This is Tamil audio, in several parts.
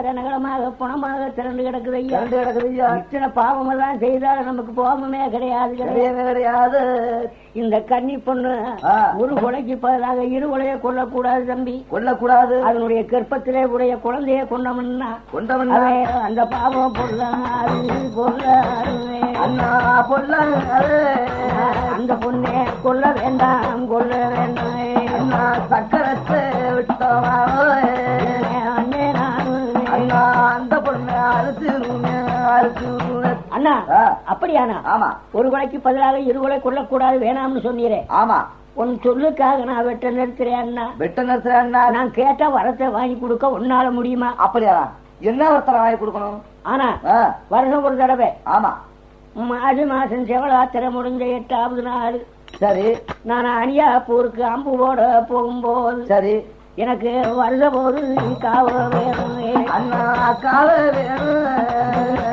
ரணகலமாக பணமாக திரண்டு கிடக்குதையா இத்தனை பாவம் எல்லாம் செய்தாலும் நமக்கு பாவமே கிடையாது கிடையாது. இந்த கன்னி பொண்ணு ஒரு கொலைக்கு பதிலாக இரு கொலையை கொல்லக்கூடாது தம்பி, கொல்லக்கூடாது. அதனுடைய கர்ப்பத்திலே உடைய குழந்தைய கொண்டவன்னா அந்த பாவம் பொருளாது அந்த பொண்ணே கொல்ல வேண்டாம் கொல்ல வேண்டாம். சக்கரத்தை விட்டோம் அந்த பொண்ணு அண்ணா அப்படியானா? ஆமா. ஒரு கொலைக்கு பதிலாக இரு கொலை கொல்லக்கூடாது வேணாம்னு சொன்னீரே. ஆமா. உன் சொல்லுக்காக நான் வெட்ட நிறுத்துறேன் அண்ணா. வெட்ட நிறுத்துறேன் அண்ணா. நான் கேட்டா வரத்தை வாங்கி கொடுக்க உன்னால முடியுமா? அப்படியா? என்ன வரத்தை வாங்கி கொடுக்கணும்? ஆனா வருஷம் ஒரு தடவை. ஆமா. மாசி மாசம் செவலாத்திரை முடிஞ்ச 8வது நாள். சரி. நான் அணியாப்பூருக்கு அம்பு போட போகும்போது சரி எனக்கு வருத போது காவ வேணும் அண்ணா காவ வேணும்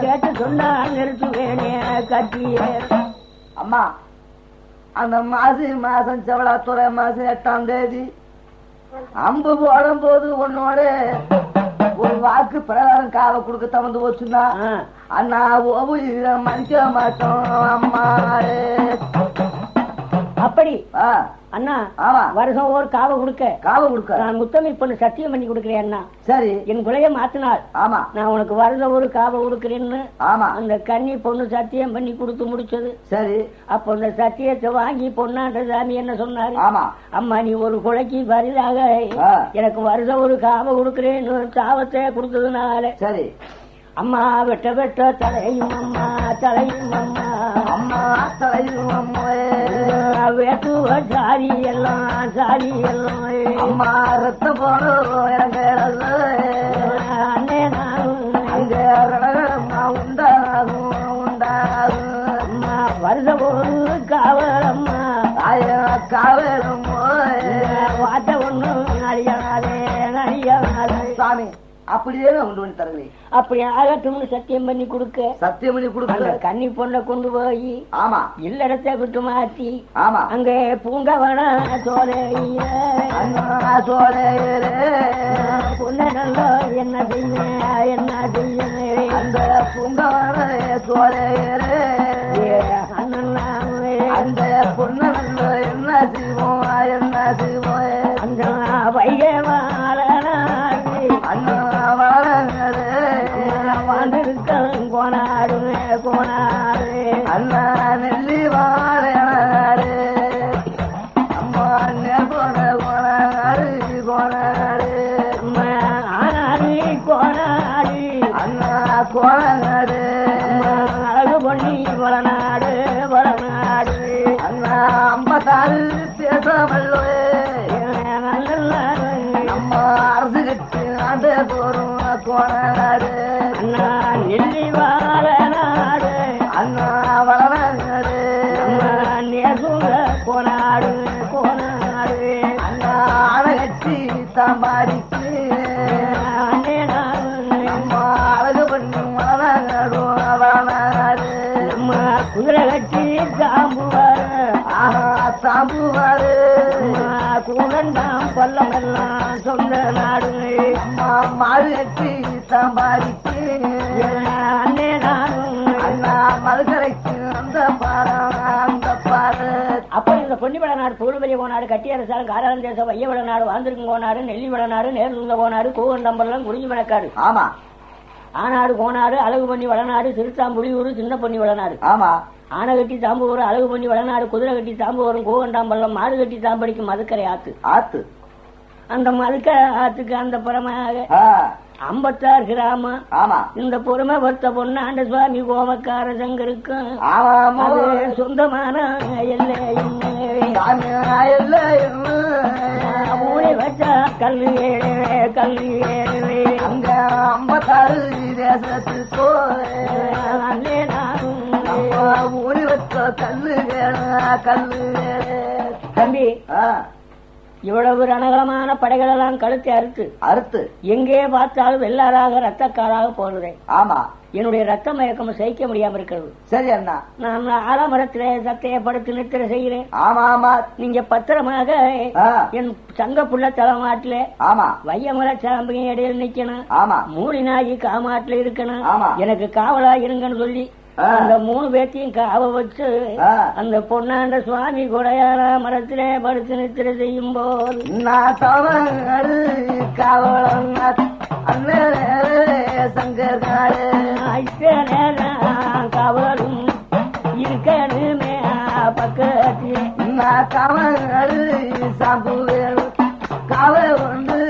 கேட்டு சொன்னா நிறுத்துவேனே கட்டியே. அம்மா அந்த மாசம் செவலாத்துறை மாசம் 8ஆம் தேதி அம்பு போடும் போது உன்னோட ஒரு வாக்கு பிரகாரம் காவ கொடுக்க தவந்து போச்சுன்னா அண்ணா மதிக்க மாட்டோம் அம்மா. அப்படி அண்ணா வருஷம் ஒரு காவ கொடுக்க நான் முத்தமை பொண்ணு சத்தியம் பண்ணி கொடுக்கிறேன் அண்ணா. சரி. என் குலைய மாத்தினால் ஆமா நான் உனக்கு வருஷம் ஒரு காவ கொடுக்கிறேன்னு ஆமா அந்த கன்னி பொண்ணு சத்தியம் பண்ணி கொடுத்து முடிச்சது. சரி. அப்ப அந்த சத்தியத்தை வாங்கி பொண்ணாண்ட சாமி என்ன சொன்னாரு? ஆமா அம்மா நீ ஒரு குலைக்கு பரிதாக எனக்கு வருஷம் ஒரு காவ கொடுக்கிறேன்னு சாவத்தை கொடுத்ததுனால சரி அம்மா வெட்ட வெட்ட தலையும் அம்மா தலையும் அம்மா அம்மா தலையும் அம்மா வேட்டுவ சாரி எல்லாம் சாரி எல்லாம் அம்மா ரத்த போறோம் எனக்கு அண்ணே நானும் உண்டாகும் உண்டாகும் அம்மா வருத ஒரு காவலம்மா காவலம்மா வாட்ட ஒண்ணும் நடிகாதே நடிகாதே சாமி அப்படியே உண்டு பண்ணி தரவே அப்படி ஆகட்டும்னு சத்தியம் பண்ணி கொடுக்க கன்னி பொண்ணை கொண்டு போய் ஆமா இல்லடத்தை விட்டு மாத்தி ஆமா அங்க பூங்கவன சோலையில பொண்ண நல்லா என்ன செய்ய அந்த பூங்கவன சோலையில அந்த பொண்ண நல்லா என்ன செய்வோம் அந்த வைகை கோனாடு கோனாடு அண்ணா நெல்லி வாழ அம்மா கோனாடு கோனாடு ஆனாடு கோனாடு அண்ணா கோனாடு அழகு பொண்ணி வளநாடு வளநாடு அண்ணா 56 பேசவல்லோ அம்மா அரசு கட்டு ஆண்டு போறோம் கோனாடு அண்ணா நெல்லி வாழ நாடு அண்ணா வளநாடு நேசுங்க கோனாடு கோனாடு அண்ணா அழகச்சி தாம்பாடிக்கு அம்மா அழகு பண்ணி வளநாடு வளநாடு அம்மா குதிரை கட்டி சாம்புவாரு சாம்புவாரு கூடண்டாம் பல்லமெல்லாம் சொந்த நாடு அம்மா மாடு கட்டி தாம்பாடிக்கு அண்ணே நானும் அண்ணா மதுக்கரைக்கு அந்த பாரு. அப்ப இந்த பொன்னிவள நாடு பூர்வபெரிய கோனாடு கட்டி அரசாலும் காராளம் தேசம் வையவள நாடு வாழ்ந்திருக்கும் கோனாடு நெல்லி வளநாடு நேர்ந்த கோனாடு கூவண்டம்பலம் குறிஞ்சி வனக்காடு ஆமா ஆனாடு கோனாடு அழகு பண்ணி வளநாடு திருத்தாம்புலியூர் சின்ன பொன்னி வளநாடு ஆமா ஆனை கட்டி தாம்பு வரும் அழகு பண்ணி வளநாடு குதிரை கட்டி தாம்பு வரும் கூவண்டாம்பலம் மாடு கட்டி தாம்படிக்கும் மதுக்கரை ஆத்து அந்த மதுக்கரை ஆத்துக்கு அந்த புறமாக 56 கிராமம் ஆமா இந்த பொறுமை வர்த்த பொன்னாண்ட சுவாமி கோமக்கார சங்கருக்கும் சொந்தமான ஊரை வச்சா கல்லு கல்லு அங்க 56 தேசத்துக்கோ அண்ணே நானும் ஊரை வச்ச கல்லு கல்லு தம்பி இவ்வளவு ரணகலமான படைகள் எல்லாம் கழுத்தை அறுத்து எங்கே பார்த்தாலும் வெள்ளாராக ரத்தக்காராக போடுறேன். ஆமா, என்னுடைய ரத்த மயக்கம் சகிக்க முடியாம இருக்கிறது. சரி அண்ணா, நான் ஆலமரத்திலே சத்தைய படுத்து நித்திர செய்கிறேன். ஆமா ஆமா, நீங்க பத்திரமாக என் சங்க புள்ள தலைமாட்டில வையமர சாம்பிங்க இடையில நிக்கணும். ஆமா, மூலி நாயி காமாட்டில இருக்கணும். எனக்கு காவலா இருங்கன்னு சொல்லி அந்த 3 பேத்தையும் காவ வச்சு அந்த பொன்னாண்ட சுவாமி கொடையாள மரத்திலே படுத்து நித்திர செய்யும் போது சங்கர் காவலும் இருக்கணுமே பக்கத்தில் சாம்புவேல் காவல் ஒன்று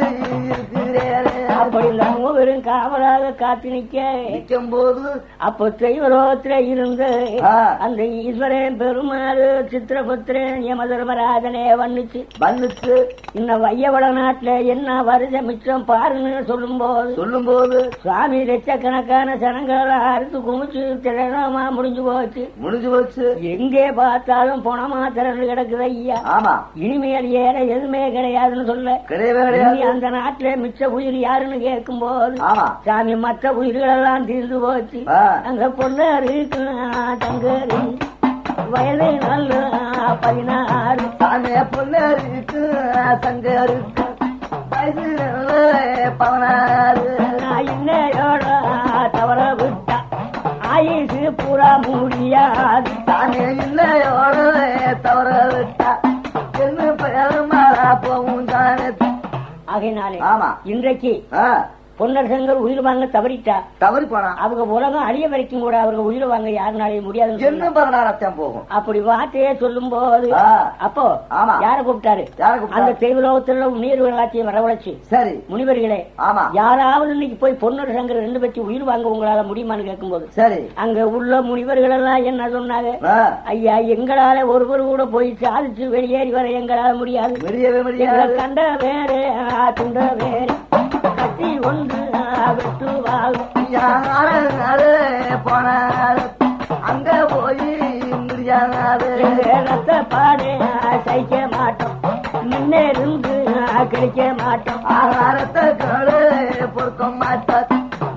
அப்படி வெறும் காவலாக காத்து நிக்கும் போது அப்போ தெய்வலோகத்தில இருந்து அந்த ஈஸ்வரன் பெருமாள் சித்திரபுத்திரன் யமதர்மராஜனே வந்துச்சு இந்த வையவள நாட்டுல என்ன வருஷம் மிச்சம் பாருன்னு சொல்லும் போது சுவாமி லட்சக்கணக்கான ஜனங்களெல்லாம் அறுத்து குமிச்சு திறனமா முடிஞ்சு போச்சு. எங்கே பார்த்தாலும் பணமா திறந்து கிடக்குது ஐயா. ஆமா, இனிமேல் ஏற எதுவுமே கிடையாதுன்னு சொல்ல அந்த நாட்டுல மிச்ச உயிர் யாருன்னு கேட்கும் போது சாமி மற்ற உயிர்கள் எல்லாம் தீர்ந்து போச்சு. அங்க பொண்ணு தங்கரு வயது நல்ல 16 சாமி பொண்ணு தங்கருக்கு வயது 16. இன்னையோட தவற விட்டா ஆயுசு பூரா முடியாது. சாமி இன்னையோட தவற விட்டா என்ன பெருமாளா போகும் தானே. ஆகையினாலே இன்றைக்கு பொன்னர் சங்கர் உயிர் வாங்க தவறி போனா அவங்க உலகம் அழிய வரைக்கும் கூட அவர்கள் உயிர் வாங்க யாருனாலே முடியாது போகும். அப்படி வார்த்தையே சொல்லும் போது அப்போ யார கூப்பிட்டாரு? அந்த தெய்வலோகத்துல நீர் எல்லாத்தையும் வரவழைச்சு சரி முனிவர்களே யாராவது இன்னைக்கு போய் பொன்னர் சங்கர் 2 பேச்சு உயிர் வாங்க உங்களால முடியுமான்னு கேட்கும் போது சரி அங்க உள்ள முனிவர்கள் எல்லாம் என்ன சொன்னாங்க? ஐயா, எங்களால ஒருவர் கூட போய் சாதிச்சு வெளியேறி வர எங்களால முடியாது. கண்ட வேறு துண்ட வேறு கட்டி ஒன்று போன அங்க போய் ரத்த பாடு சைக்க மாட்டோம், முன்னேருந்து கிடைக்க மாட்டோம், ஆகாரத்தை பொறுக்க மாட்டோம்,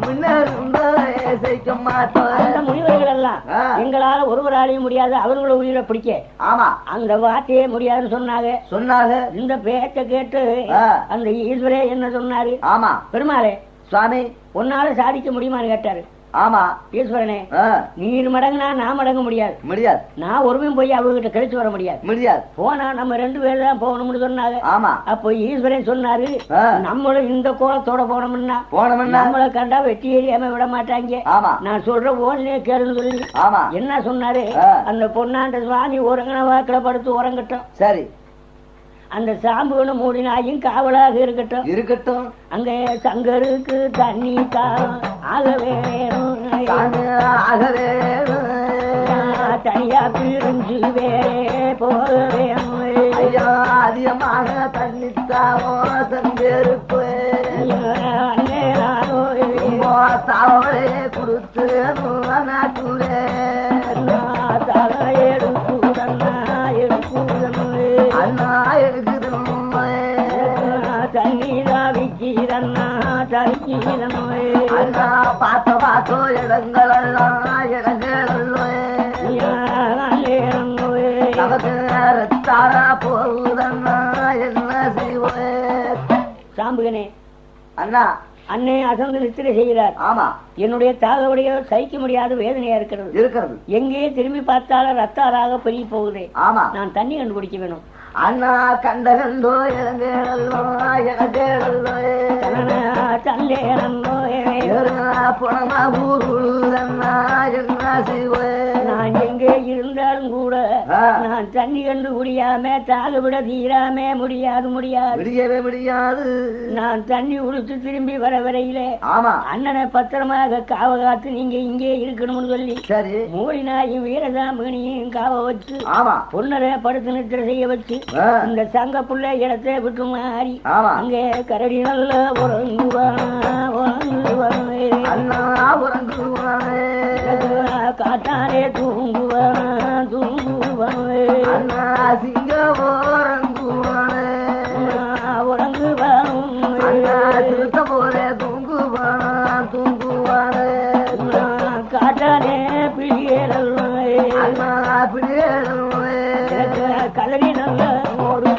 முன்னேருந்து செய்ய மாட்டோம். அந்த முனிவர்கள் எல்லாம் எங்களால ஒருவராலையும் முடியாது, அவர்களோட உயிரை பிடிக்க அந்த வார்த்தையே முடியாதுன்னு சொன்னாங்க. இந்த பேச்ச கேட்டு அந்த ஈஸ்வரே என்ன சொன்னாரு? பெருமாளே சுவாமி உன்னால சாதிக்க முடியுமான்னு கேட்டாரு. ஆமா ஈஸ்வரனே, நீர் மடங்குனா நான் மடங்க முடியாது. நான் ஒருமையும் போய் அவர்கிட்ட கழிச்சு வர முடியாது. போனா நம்ம 2 பேர் தான் போகணும்னு சொன்னாங்க. ஆமா, அப்போ ஈஸ்வரன் சொன்னாரு நம்மளும் இந்த கோலத்தோட போனோம்னா நம்மளை கண்டா வெட்டி ஏறியாம விட மாட்டாங்க. நான் சொல்ற ஓனே கேளுன்னு சொல்லி என்ன சொன்னாரு? அந்த பொன்னாண்ட சுவாமி ஒருங்கன வாக்கில படுத்து உறங்கட்டும். சரி, அந்த சாம்புன்னு 3 நாயும் காவலாக இருக்கட்டும். அங்க சங்கருக்கு தண்ணி ஆகவே தனியா பிரிஞ்சு வேறே போவே அதிகமாக தண்ணித்தாவோ சங்கருக்கு தாவளே கொடுத்து நாட்டுலே பாத்தோ இடங்களெல்லாம் போகுதன்னா என்ன செய்வே. சாம்புகனே அண்ணா அண்ணே அசந்து நித்திரை செய்கிறார். ஆமா, என்னுடைய தாகவுடைய சகிக்க முடியாத வேதனையா இருக்கிறது. எங்கே திரும்பி பார்த்தாலும் ரத்தாராக பெருகி போகுதே. ஆமா, நான் தண்ணி கண்டுபிடிக்க வேணும். அண்ணா கண்டோ இளங்கேடல்லோ நான் எங்கே இருந்தாலும் கூட நான் தண்ணி கண்டு குடியாம தாக விட தீராம முடியாது. நான் தண்ணி குடிச்சு திரும்பி வர வரையிலே அண்ணனை பத்திரமாக காவ காத்து நீங்க இங்கே இருக்கணும்னு சொல்லி சரி மூலி நாயும் வீரசாம்பிகனையும் காவ வச்சு பொன்னரை படுத்து நித்திர செய்ய வச்சு இந்த சங்க புள்ள இடத்தை விட்டு மாறி அங்கே கரடி நல்ல காட்டாலே தூங்குவான் சிங்க தூங்குவானே காட்டானே பிள்ளைகள் கலரி நல்ல ஒரு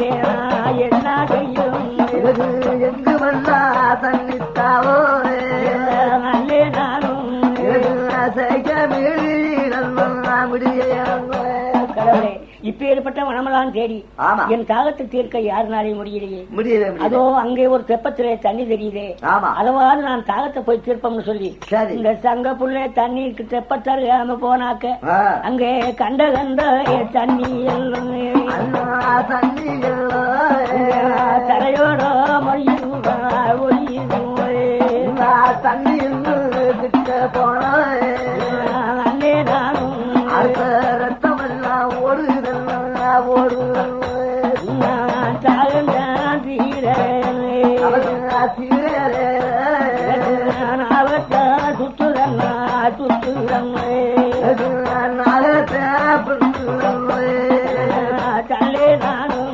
என்ன செய்யும் எங்கு வந்தா தன்னித்தாவோ நல்லே நானும் கடவுளே இப்பேற்பட்ட வனமெல்லாம் தேடி என் தாகத்தை தீர்க்க யாருனாலே முடியலையே அதோ அங்கே ஒரு தெப்பத்திலே தண்ணி தெரியுதே அதவாது நான் தாகத்தை போய் தீர்ப்போம்னு சொல்லி இந்த சங்க புள்ள தண்ணீருக்கு தெப்பத்தருகாம போனாக்க அங்கே கண்ட தண்ணி தரையோட மொழியும் தண்ணி கிட்ட போன அண்ணே நானும் ரத்தமெல்லாம் ஓடுதெல்லாம் ஓடுதல் தல்லே நானும்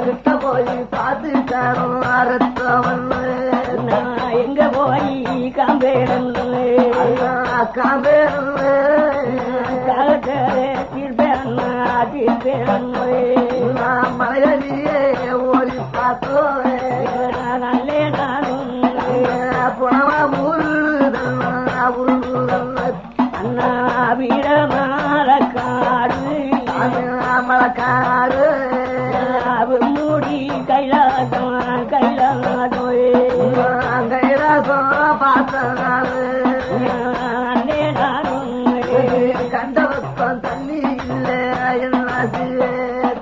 கிட்ட போய் பார்த்துட்டானோ ரத்தம் எங்க போய் காம்பேன் மலையிலேயே ஓடி பார்த்தோ நல்லே நானும் புனவா அண்ணா வீரமாலக்காடு மலக்காடு மூடி கைலாசம் பார்த்தனாரு அண்ணே நானும் கண்டவத்தம் தண்ணி இல்லை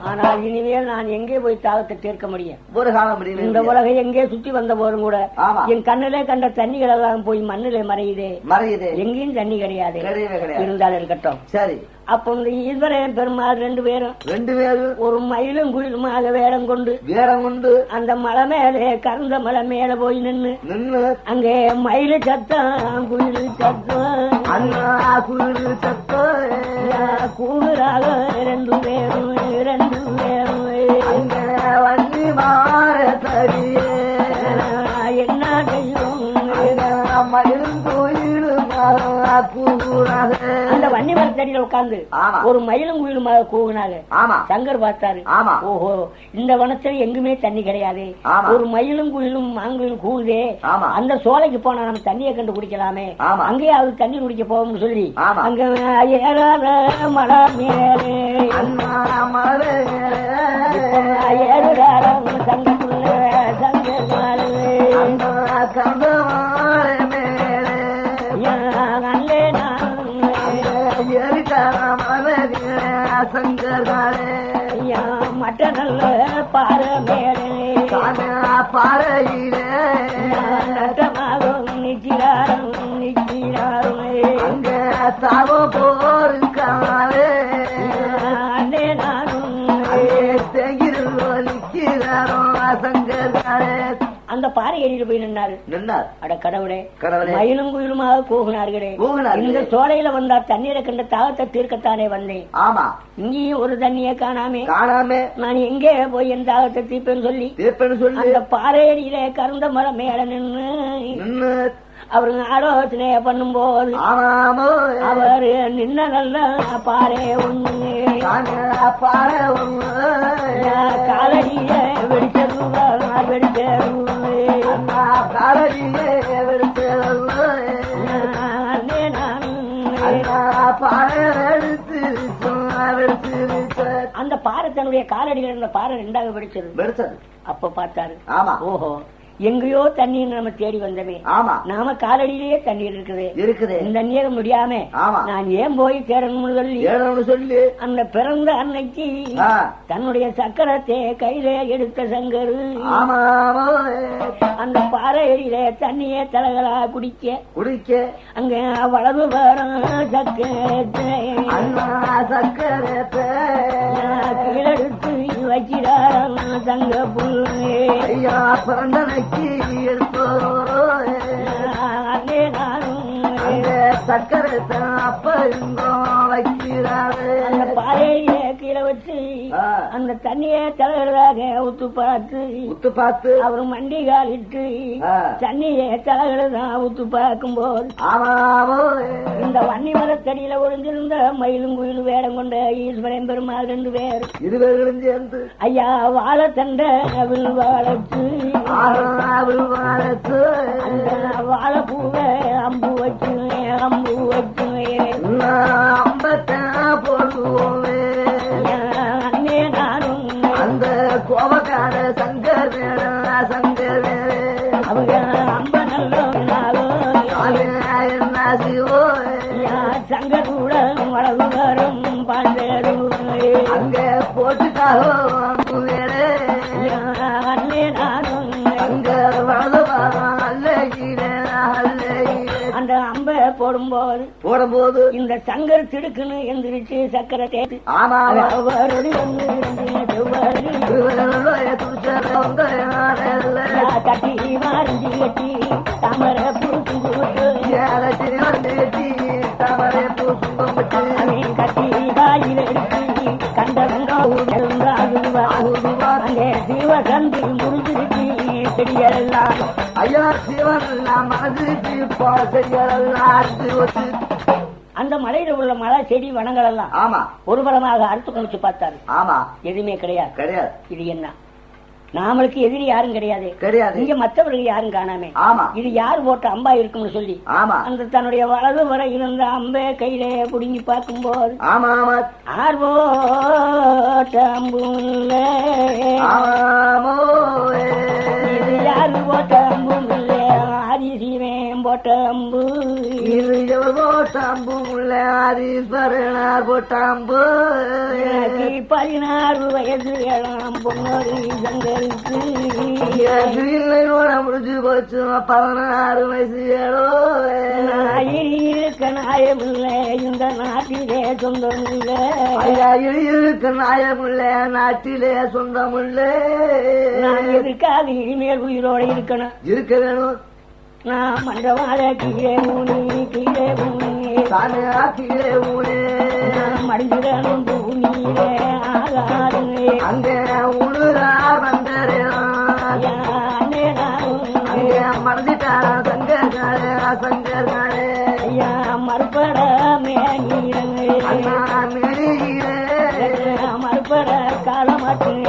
ஆனால் இனிமேல் நான் எங்கே போய் தாகத்தை தீர்க்க முடியும் ஒரு காலம் முடியும் இந்த உலகம் எங்கே சுற்றி வந்த போதும் கூட என் கண்ணிலே கண்ட தண்ணிகள் எல்லாம் போய் மண்ணிலே மறையுதே எங்கேயும் தண்ணி கிடையாது இருந்தாலும் இருக்கட்டும் சரி அப்ப இந்த ஈஸ்வரன் பெருமாள் ரெண்டு பேரும் ஒரு மயிலும் குயிலுமாக வேடம் கொண்டு அந்த மலை மேலே கறந்த மலை மேல போய் நின்னு அங்கே மயிலு சத்தம் குயிலு சத்தம் கூடுறாக ரெண்டு பேரும் வண்டி மாற தரியே என்ன செய்யும் மயிலும் கோயிலும் அந்த வன்னி மரத்தடியில உட்கார்ந்து ஒரு மயிலும் குயிலுமாக கூவினாங்க சங்கர் பார்த்தாரு ஓஹோ இந்த வனத்துல எங்குமே தண்ணி கிடையாது ஒரு மயிலும் குயிலும் மாங்குயிலும் கூவுதே அந்த சோலைக்கு போனா நம்ம தண்ணியை கண்டு குடிக்கலாமே அங்கேயே அது தண்ணி குடிக்க போவோம்னு சொல்லி அங்க ஏறாத மலை மேலே ஏறுறாரம் சங்கத்துள்ள சங்கர் நல்லே மட்ட நல்ல பாறை மேலே பாறையிலே நட்டமாகும் நிச்சிராரும் அங்க சாவோ போருக்காலே அண்ணே நானும் நிற்கிறாரோ சங்கர் அந்த பாறை ஏறிட்டு போய் நின்னார் அட கடவுளே மயிலும் குயிலுமாக கூகுனார்களே இந்த சோலையில வந்தா தண்ணீரை கண்ட தாகத்தை தீர்க்கத்தானே வந்தேன் இங்கேயும் ஒரு தண்ணியை காணாமே நான் எங்கே போய் என் தாகத்தை தீர்ப்பேன்னு சொல்லி அந்த பாறை ஏரியில கருந்த மரம் மேல நின்னு அவருங்க ஆலோசனை பண்ணும் போது அவரு நின்ன நல்ல பாறை ஒண்ணு காலடிய வெடிச்சது அந்த பாறை தன்னுடைய காலடியில் இருந்த பாறை ரெண்டாக வெடிச்சது அப்ப பார்த்தாரு ஓஹோ எங்கேயோ தண்ணீர் நம்ம தேடி வந்தமே நாம காலடியிலேயே தண்ணீர் இருக்குது இந்த தண்ணீர் முடியாம நான் ஏன் போய் தேடணும்னு சொல்லி அந்த பிறந்த அன்னைக்கு தன்னுடைய சக்கரத்தை கையில எடுத்த சங்கரு அந்த பாறையில தண்ணிய தலகளா குடிக்க அங்க வளவு வரும் சக்கரத்தை கீழெடுத்து வைக்கிறார் தங்க புள்ளே அண்ணே நானும் சக்கரத்தை அப்ப வைக்கிறாரு அந்த பாறையில கீழே வச்சு அந்த தண்ணியை தலைகிறதாக உத்து பார்த்து அவர் மண்டி காலிட்டு தண்ணியை தலைகிறதான் உத்து பார்க்கும் போது இந்த வன்னி மரத்தடியில ஒளிஞ்சிருந்த மயிலும் குயிலும் வேடம் கொண்ட ஈஸ்வரன் பெருமாள் 2 பேர் சேர்ந்து ஐயா வாழ தண்ட வாழத்து வாழப்பூவை அம்பு வச்சு போடுவோமே அண்ணே நானும் அந்த கோபக்கார சங்கர் அவங்க அம்ப நல்ல சங்கர் கூட வளவு வரும் பாண்டேரும் அங்க போட்டுக்காக அண்ணே நானும் அங்க வளவு அந்த அம்ப போடும்போது இந்த சங்கர் திடுக்குன்னு எந்திரிச்சு சக்கரை தேத்து தட்டி மாறிஞ்சி கட்டி தாமரை கட்டி காயில் எடுத்து கண்டவங்க சிவகந்தி முடிஞ்சிருச்சு செடியெல்லாம் ஐயா சிவன் அந்த மலையில உள்ள மலை செடி வனங்கள் எல்லாம் ஆமா ஒரு பலமாக அறுத்து குமிச்சு பார்த்தாரு. ஆமா எதுவுமே கிடையாது. இது என்ன? நாமளுக்கு எதிரி யாரும் கிடையாது. இங்க மற்றவர்கள் யாரும் காணாமே. ஆமா இது யார் போட்ட அம்பா இருக்கும்னு சொல்லி அந்த தன்னுடைய வலது வரை இருந்த அம்பை கையில புடுங்கி பார்க்கும்போது ஆர் போட்ட அம்பு இது யாரு போட்ட அம்பும் இல்லை. ஆதிசீவன் போட்ட அம்பு இது போட்ட அம்பு உள்ள ஆதீஸ்வரனார் போட்ட அம்பு 16 வயது ஏழாம் பொன்னொரு சங்கருக்கு முடிஞ்சு போச்சு 16 வயசு ஏழோ இருக்க நாயமில்லை இந்த நாட்டிலே சொந்தம் இல்லை. இருக்க நாயமில்லை நாட்டிலே சொந்தம் இல்லை. நான் எதுக்காக இனிமேல் உயிரோடு இருக்க வேணும். நான் மண்டவாத கீழே ஊனி மடிஞ்சிடணும் பூமியிலே ஆகாதுங்க அங்க உழுறா வந்தரே மறந்துட்டாரா சங்கர்காரே ஐயா மறுபட மறுபட காலமாட்டுங்க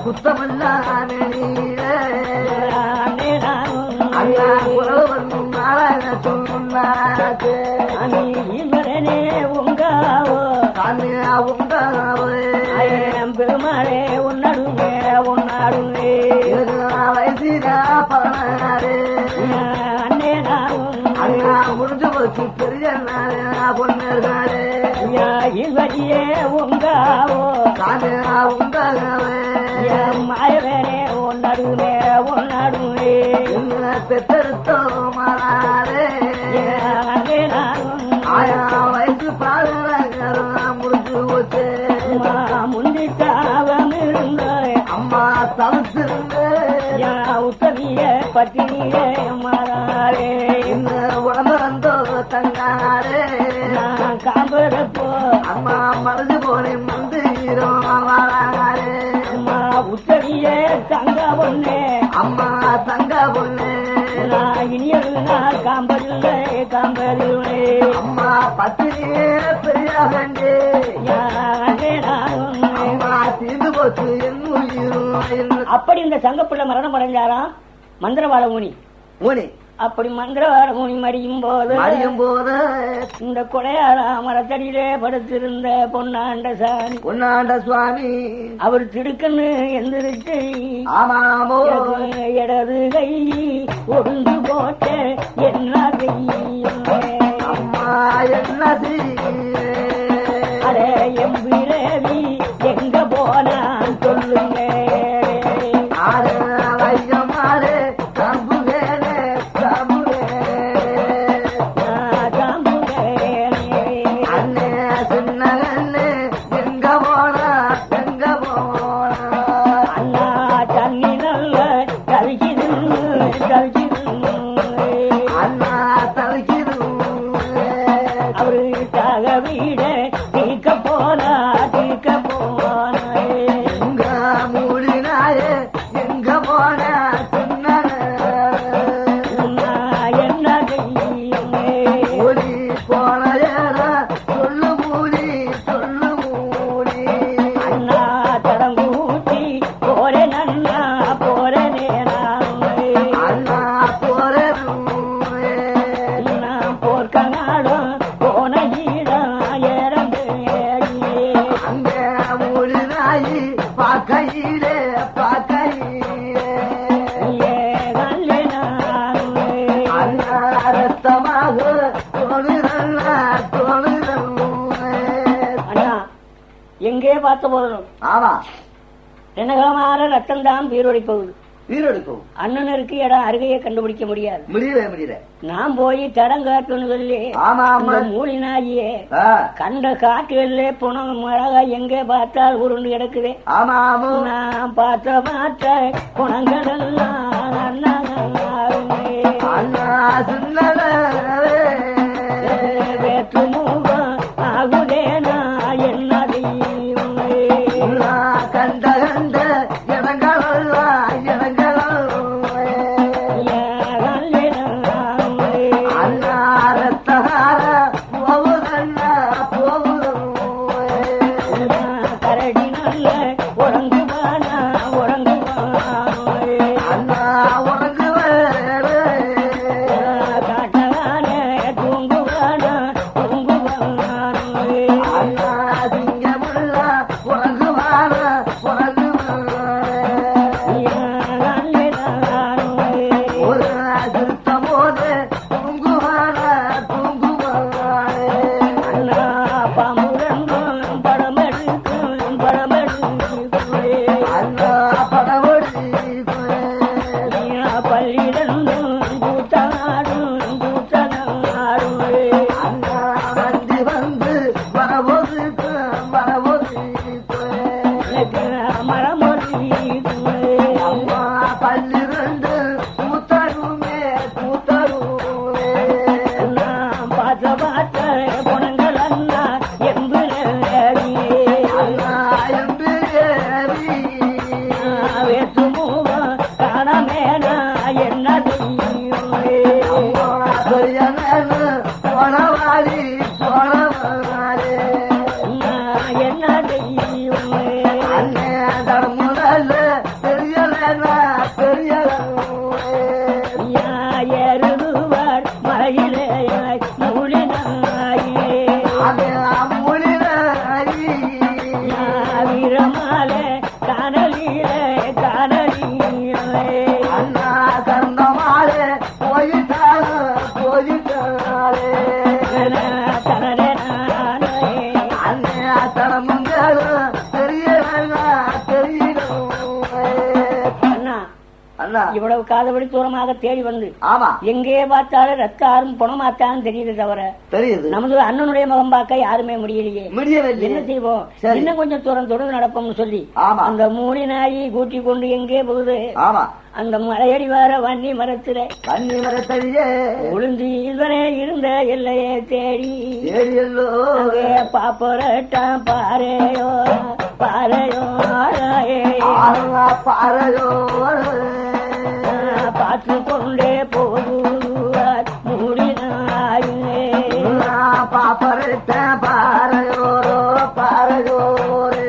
குத்தமல்லா பெருமாளே உன்னடுமே வயசுடா 16 அண்ணே நானும் முடிஞ்சு போச்சு பெரிய பொண்ணே இவரியே உங்காவோ மாயவேனே ஒன்னடுமே பெத்தெடுத்தோ மாறே அண்ணே நானும் வயசு பாதுகாரம் முடிஞ்சு போச்சு முந்திட்டாவம் இருந்த அம்மா தவிர்த்திருந்த உத்தமிய பட்டினியே மாறாரே இந்த உடம்பு தங்காரே நான் காம்பரப்போ அம்மா மறந்து போனேன் மந்திரம் வாராரே அம்மா உத்தமிய தங்க பொண்ணே அம்மா தங்க பொண்ணே நான் இனியல் நான் காம்பரில்லை அம்மா பத்தினியே பெரியாகண்டே அப்படி இந்த சங்கப்புள்ள மரணம் அடைஞ்சாராம் மந்திரவாத முனி. அப்படி மந்திரவாத முனி மடியும் போது இந்த கொடையாரா மரத்தடியிலே படுத்திருந்த பொன்னாண்ட சுவாமி அவர் திடுக்குன்னு எந்திரிச்சு இடது கை ஒன்று போட்ட என்ன அடே எம்பிரவி எங்க போனான் சொல்லுங்க எங்கே பார்த்த போதும் ஆமா தினகரமான ரத்தம் தான் வீரோடி போகுது. வீரடிக்கும் அண்ணனருக்கு இடம் அருகையை கண்டுபிடிக்க முடியாது. முடியல நான் போய் தடம் காட்டுன்னு சொல்லி ஆமா மூலி நாயே கண்ட காட்டுகள்ல புனம் மிளகா எங்கே பார்த்தால் உருண்டு கிடக்குது. ஆமா நான் பார்த்த குணங்கள் எல்லாம் வேற்று மூகம் ஆகுதேனா என்ன கண்ட கண்ட இவ்வளவு காதபடி தூரமாக தேடி வந்து ஆமா எங்கே பார்த்தாலும் ரத்த ஆறும் பணமாத்தான் தெரியுது தவிர தெரியுது நமது அண்ணனுடைய முகம் பார்க்க யாருமே முடியலையே. என்ன செய்வோம், இன்னும் கொஞ்சம் தூரம் தொடர்ந்து நடப்போம்னு சொல்லி அந்த மூலி நாயை கூட்டி கொண்டு எங்கே போகுது. ஆமா அந்த மலையடி வர வன்னி மரத்திலே உளுந்து இதுவரை இருந்த எல்லையே தேடி பாப்பரட்டான் பாறையோ பார்த்து கொண்டே போகுவார் மூடினாயே பாப்பரட்டான் பாறையோரோ பாறையோரே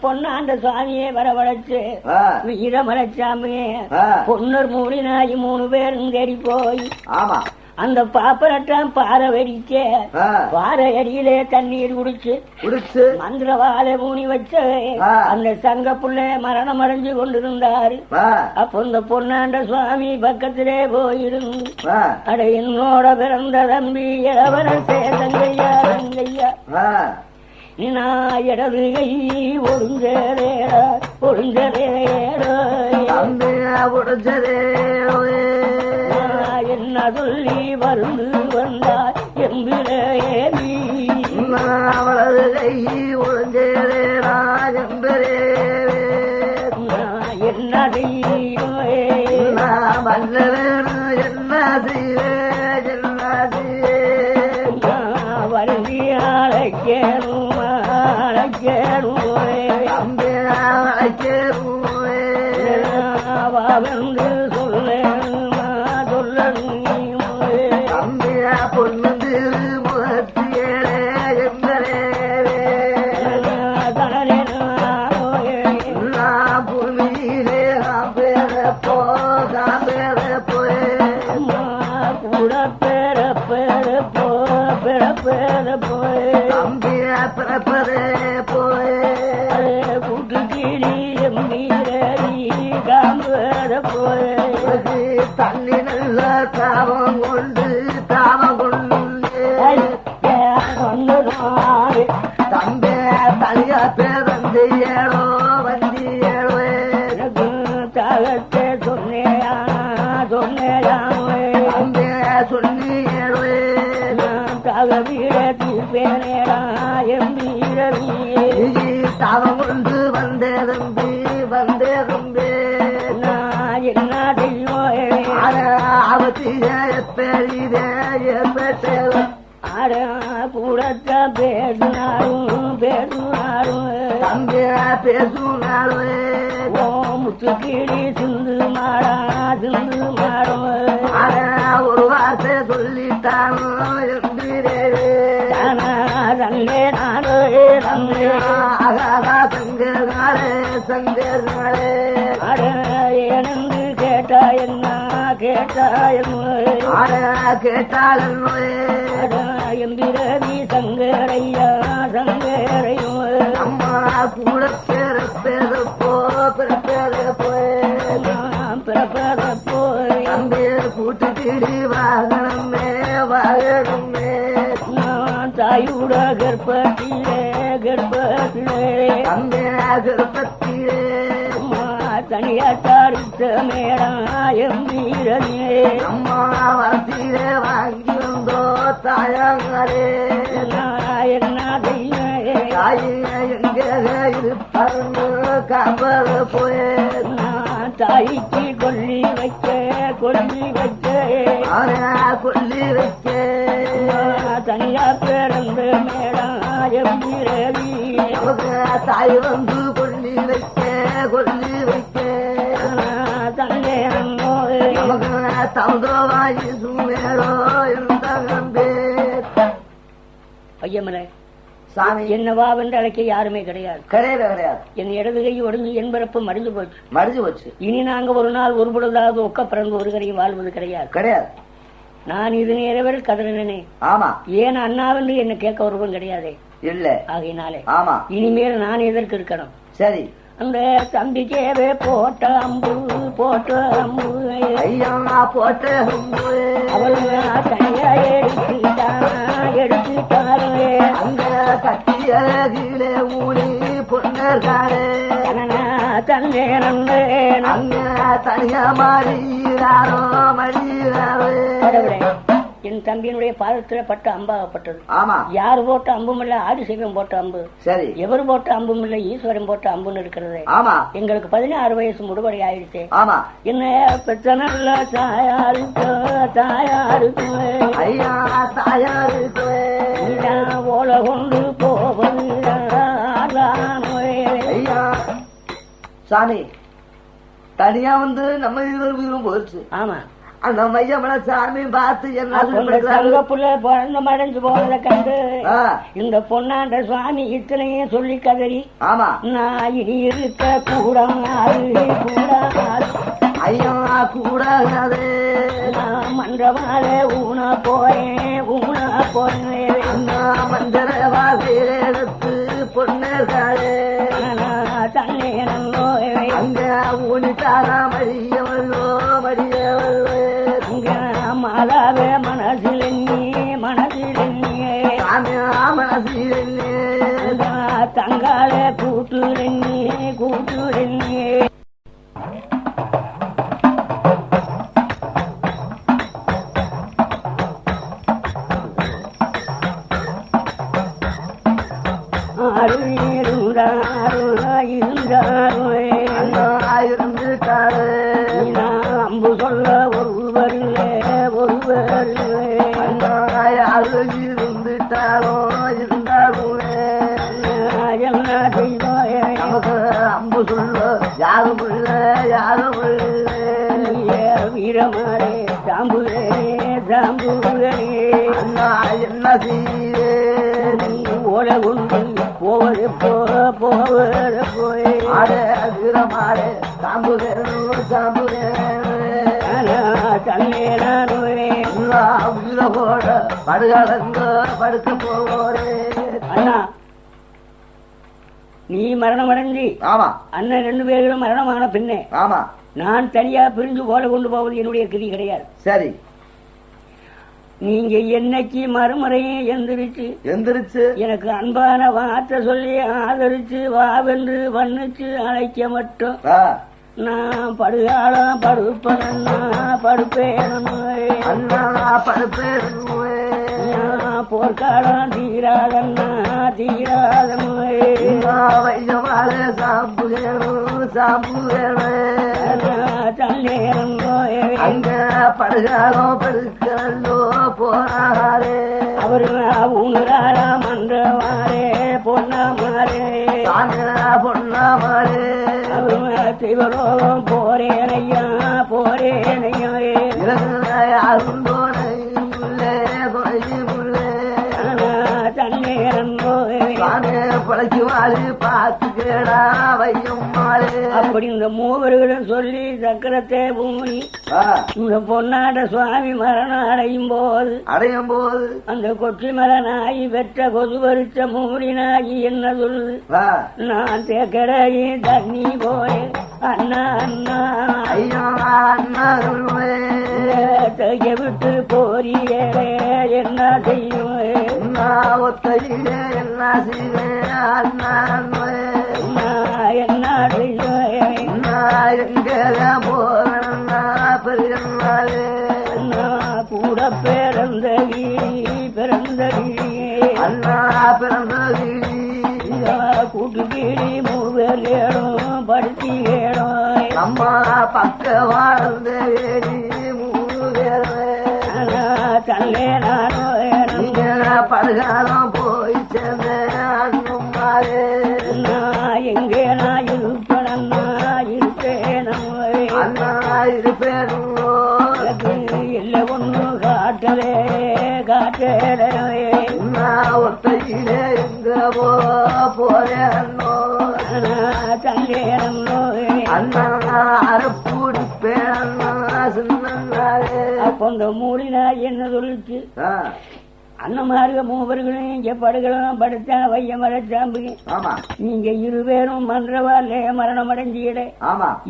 பொன்னாண்ட சுவாமியே வரவழைச்சு வீரமலைச்சாமியே பொன்னர் மூலினாயி 3 பேரும் தேடி போய் ஆமா அந்த பாப்பரட்டான் பாறை வெடிக்க பாறை அடியிலே தண்ணீர் குடிச்சு மந்திரவாலை ஊனி வச்ச அந்த சங்க புள்ள மரணம் அடைஞ்சு கொண்டிருந்தாரு. அப்ப இந்த பொன்னாண்ட சுவாமி பக்கத்திலே போயிருந்து அட என்னோட பிறந்த தம்பி இளவரசே தங்கையா நான் இடது கை என்ன சொல்லி வருந்து வந்தார் எம்பிரேவி வலது கை ஒழுஞ்சேரா எம்பிரே என்ன செய்வேன் என்ன செய்வேன் வருந்தி அழைக்கேனும் வந்து பொண்ணு முகத்தியரே பூமியிலே கூட பிறப்பதே போய் கூட்டு கிளி எம்மீரடி காம்பத போய் பேரந்தையேடோ வந்தியேடோ தாகத்தை சொன்னேயா சொன்னியேடோ தாக வீர தீர்ப்பேனேடா எம்பீரவி தாவம் கொண்டு வந்தே தம்பி நான் என்ன செய்வோம் அவத்திய பெரிதே ஆட கூடத்த பேசுனாரும் தம்பிய பேசுனாலும் ஓ முத்துக்கிளி சிந்து மாடும் ஒரு வார்த்தை சொல்லிட்டானே ரங்கே நாடே சங்கர்காலே அட ஏனென்று கேட்டாயன்னா கேட்டாலும் எம்பிரவி சங்கரையா அம்மா கூட பிறப்போ போய் தம்பி கூட்டுக்கிடி வாகனமே நான் தாயுட கர்ப்பத்திலே தம்பி கர்ப்பத்திலே தனியாத்தாருத்த மேடா எம்பீரே அம்மா வளர்த்திலே வாங்கி வந்தோ தாயங்களே என்ன எங்க இருப்பாரு காப்பது போயே தாய்க்கு கொல்லி வைக்க கொல்லி வைக்க தனியா பிறந்து மேடா எம்பீரவி தாய் வந்து கொல்லி வைக்க தன்னே நமக்கு தந்தோவாயி சுமேரோ இருந்தே ஐயமலை சாமி என்னவா வென்று அழைக்க யாருமே கிடையாது. என் இடது கை ஒடுங்கி என் பிறப்பு மடிஞ்சு போச்சு. இனி நாங்க ஒரு நாள் ஒரு பொழுதாவது ஒக்க பிறந்து ஒரு கரையும் வாழ்வது கிடையாது. நான் இது நேரவரை கதறினே. ஆமா, ஏன் அண்ணாவென்று என்ன கேட்க ஒருவன் கிடையாதே இல்ல. ஆகையினாலே ஆமா, இனிமேல் நான் எதற்கு இருக்கணும்? சரி, அந்த தம்பிக்கேவே போட்ட அம்பு ஐயா போட்ட அவள் தனியா எடுத்துட்டாரு. அங்க கட்டியே ஊழி பொண்ணே தன்னே அங்க தனியா மாறியாரோ மடியாரோ. என் தம்பியினுடைய பாதத்துல பட்ட அம்பாகப்பட்டது. ஆமா, யார் போட்ட அம்பும் இல்ல, ஆதிசைவம் போட்ட அம்பு. சரி, எவர் போட்ட அம்பும் இல்ல, ஈஸ்வரன் போட்ட அம்புன்னு இருக்கிறது. ஆமா, எங்களுக்கு 16 வயசு முடுபடி ஆயிடுச்சு. ஆமா, என்ன பெற்ற நல்ல தாயாருக்கு ஐயா தாயாருக்கு ஓலை கொண்டு போவது ஐயா. சாமி தனியா வந்து நம்ம இதுவும் போச்சு. ஆமா, அந்த மையமன சாமி பார்த்து என்ன புள்ள பிறந்த மடைஞ்சு போனதை கண்டு இந்த பொன்னாண்ட சுவாமி இத்தனையும் சொல்லி கதறி, ஆமா, நான் இனி இருக்க கூடாது ஐயா கூடாது, நான் மன்றவாழ ஊன போறேன் மந்திர வாசத்து பொண்ணே தன்னே அங்க ஊனிட்டாரா மடியவல்லோ மாதாவே மனசில் தங்கால கூட்டு இருந்துட்டாரு. அம்பு சொல்ல ஒருவர் இருந்துட்டாரோ இருந்தாலும் என்ன செய்வாய்? நமக்கு அம்பு சொல்ல யாரும் வீரமாரே சாம்புவே அண்ணா என்ன செய்வே ஓலை கொண்டு போவது போய் வீரமாரே சாம்புவே தன்னே உயிரோட படுகலங்க படுக்க போறே. அண்ணா நீ மரணம் அடைஞ்சி, ஆமா, அண்ணன் 2 பேர்களும் மரணமான பின்னே, ஆமா, நான் தனியா பிரிஞ்சு ஓலை கொண்டு போவது என்னுடைய கிரி கிடையாது. சரி, நீங்க என்னைக்கு மறுமுறையும் எந்திரிச்சு எனக்கு அன்பான வார்த்தை சொல்லி ஆதரிச்சு வாவென்று வண்ணிச்சு அழைக்க மட்டும் நான் படுகாலம் படுப்பேன்னா படுப்பேன் போர்க்காலம் தீராதன்னா தன்னேரம் அங்க படுகாலம் பெருக்கோ போறாரே அவரு உணராரா மன்றவாரே பொன்னாமாரே பொன்னாமாரே சிவலோகம் போரேனையா யாரும் அப்படி இந்த மூவர்களும் சொல்லி சக்கரத்தை பூமி இந்த பொன்னாட சுவாமி மரணம் அடையும் போது அந்த கொச்சி மரனாகி பெற்ற கொசு பறிச்ச மூடினாகி என்ன சொல்லுது நான் தேக்கடையே தண்ணி போய் அண்ணா அண்ணா தைய விட்டு போறியே என்ன செய்வேன் என்ன செய்வேன் என்ன செய்வேன் போறா பெருநாளே கூட பிறந்த அண்ணா பிறந்த கூட்டு கீழி மூவேலும் படுத்தி வேணும் நம்ம பக்க வாழ்ந்த தல்லே நானும் படுகாலம் போய் சேர்ந்தேன் எங்கே நான் இருப்பேன் அண்ணா இருப்பேன் இல்லை ஒண்ணு காட்டலே ஒத்தையிலே எங்க போறேன் தல்லேரம் அண்ணா அரைப்பூடிப்பேன் அப்போ இந்த மூலினா என்ன சொல்லிச்சு அண்ணமாருக மூவர்களும் இங்க படுகளும் படுத்தா வைய மரச்சாம்பு நீங்க இருவேரும் மன்றவாலே மரணம் அடைஞ்சீடே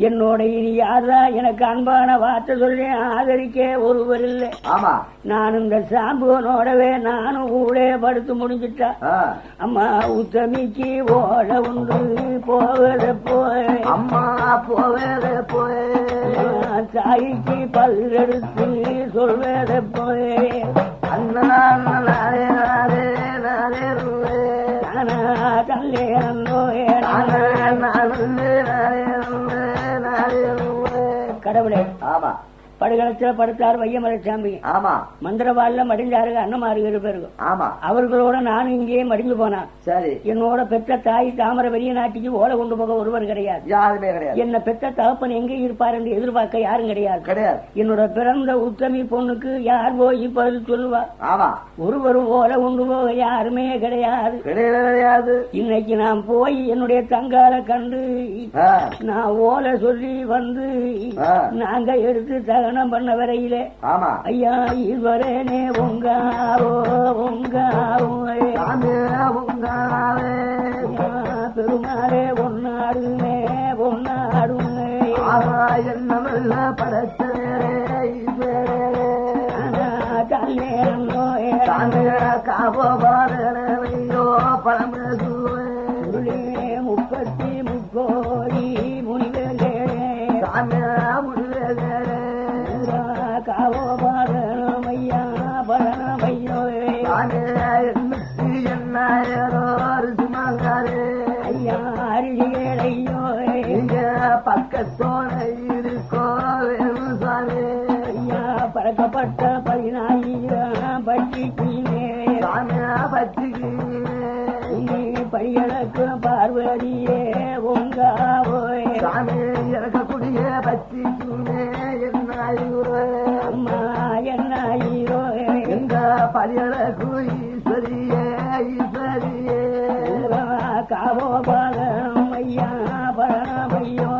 என்னோட இனி யாரா எனக்கு அன்பான வார்த்தை சொல்லி ஆதரிக்க ஒருவர் இல்லை நான் இந்த சாம்புவனோடவே நானும் ஊழே படுத்து முடிஞ்சிட்டா அம்மா உத்தமிக்கு ஓட உண்டு போவத போய் அம்மா போவத போய் தாய்க்கு பல்லெடுத்து சொல்வத போய் கடவுளே படுகளத்துல படுத்தார் வையமரச்சாமி மந்திரவாள்ல மடிஞ்சாருங்க அண்ணமாருங்க இருப்பாருங்க அவர்களோட நானும் இங்கேயே மடிஞ்சு போனான் சரி என்னோட பெற்ற தாய் தாமரை பெரிய நாட்டுக்கு ஓலை கொண்டு போக ஒருவர் கிடையாது யாருமே கிடையாது என்ன பெற்ற தகப்பன் எங்கே இருப்பார் என்று எதிர்பார்க்க யாரும் கிடையாது என்னோட பிறந்த உத்தமி பொண்ணுக்கு யார் போய் பதில் சொல்லுவா ஒருவரும் ஓலை கொண்டு போக யாருமே கிடையாது இன்னைக்கு நான் போய் என்னுடைய தங்கால கண்டு நான் ஓலை சொல்லி வந்து நாங்க எடுத்து தகனம் பண்ண வரையிலே ஐயா இதுவரேனே பெருமாளே ஒன்னாடுமே என்ன படச்சேரே காபோ பழமே முப்பத்தி முக்கோடி முனிவர்களே காவோ பாதமையா பழமையோ ஐயா அருகிலேயோ பக்கத்தோட இருக்கோ ஐயா பறக்கப்பட்ட 14000 பட்டிக்குமே பையனுக்கும் பார்வதியே உங்காவோய் இறக்கக்கூடிய பத்திக்குமே அம்மா என்னாயிரோ எங்க பையனுக்கு ஈஸ்வரியே காவோ பாதம் ஐயா பழமையோ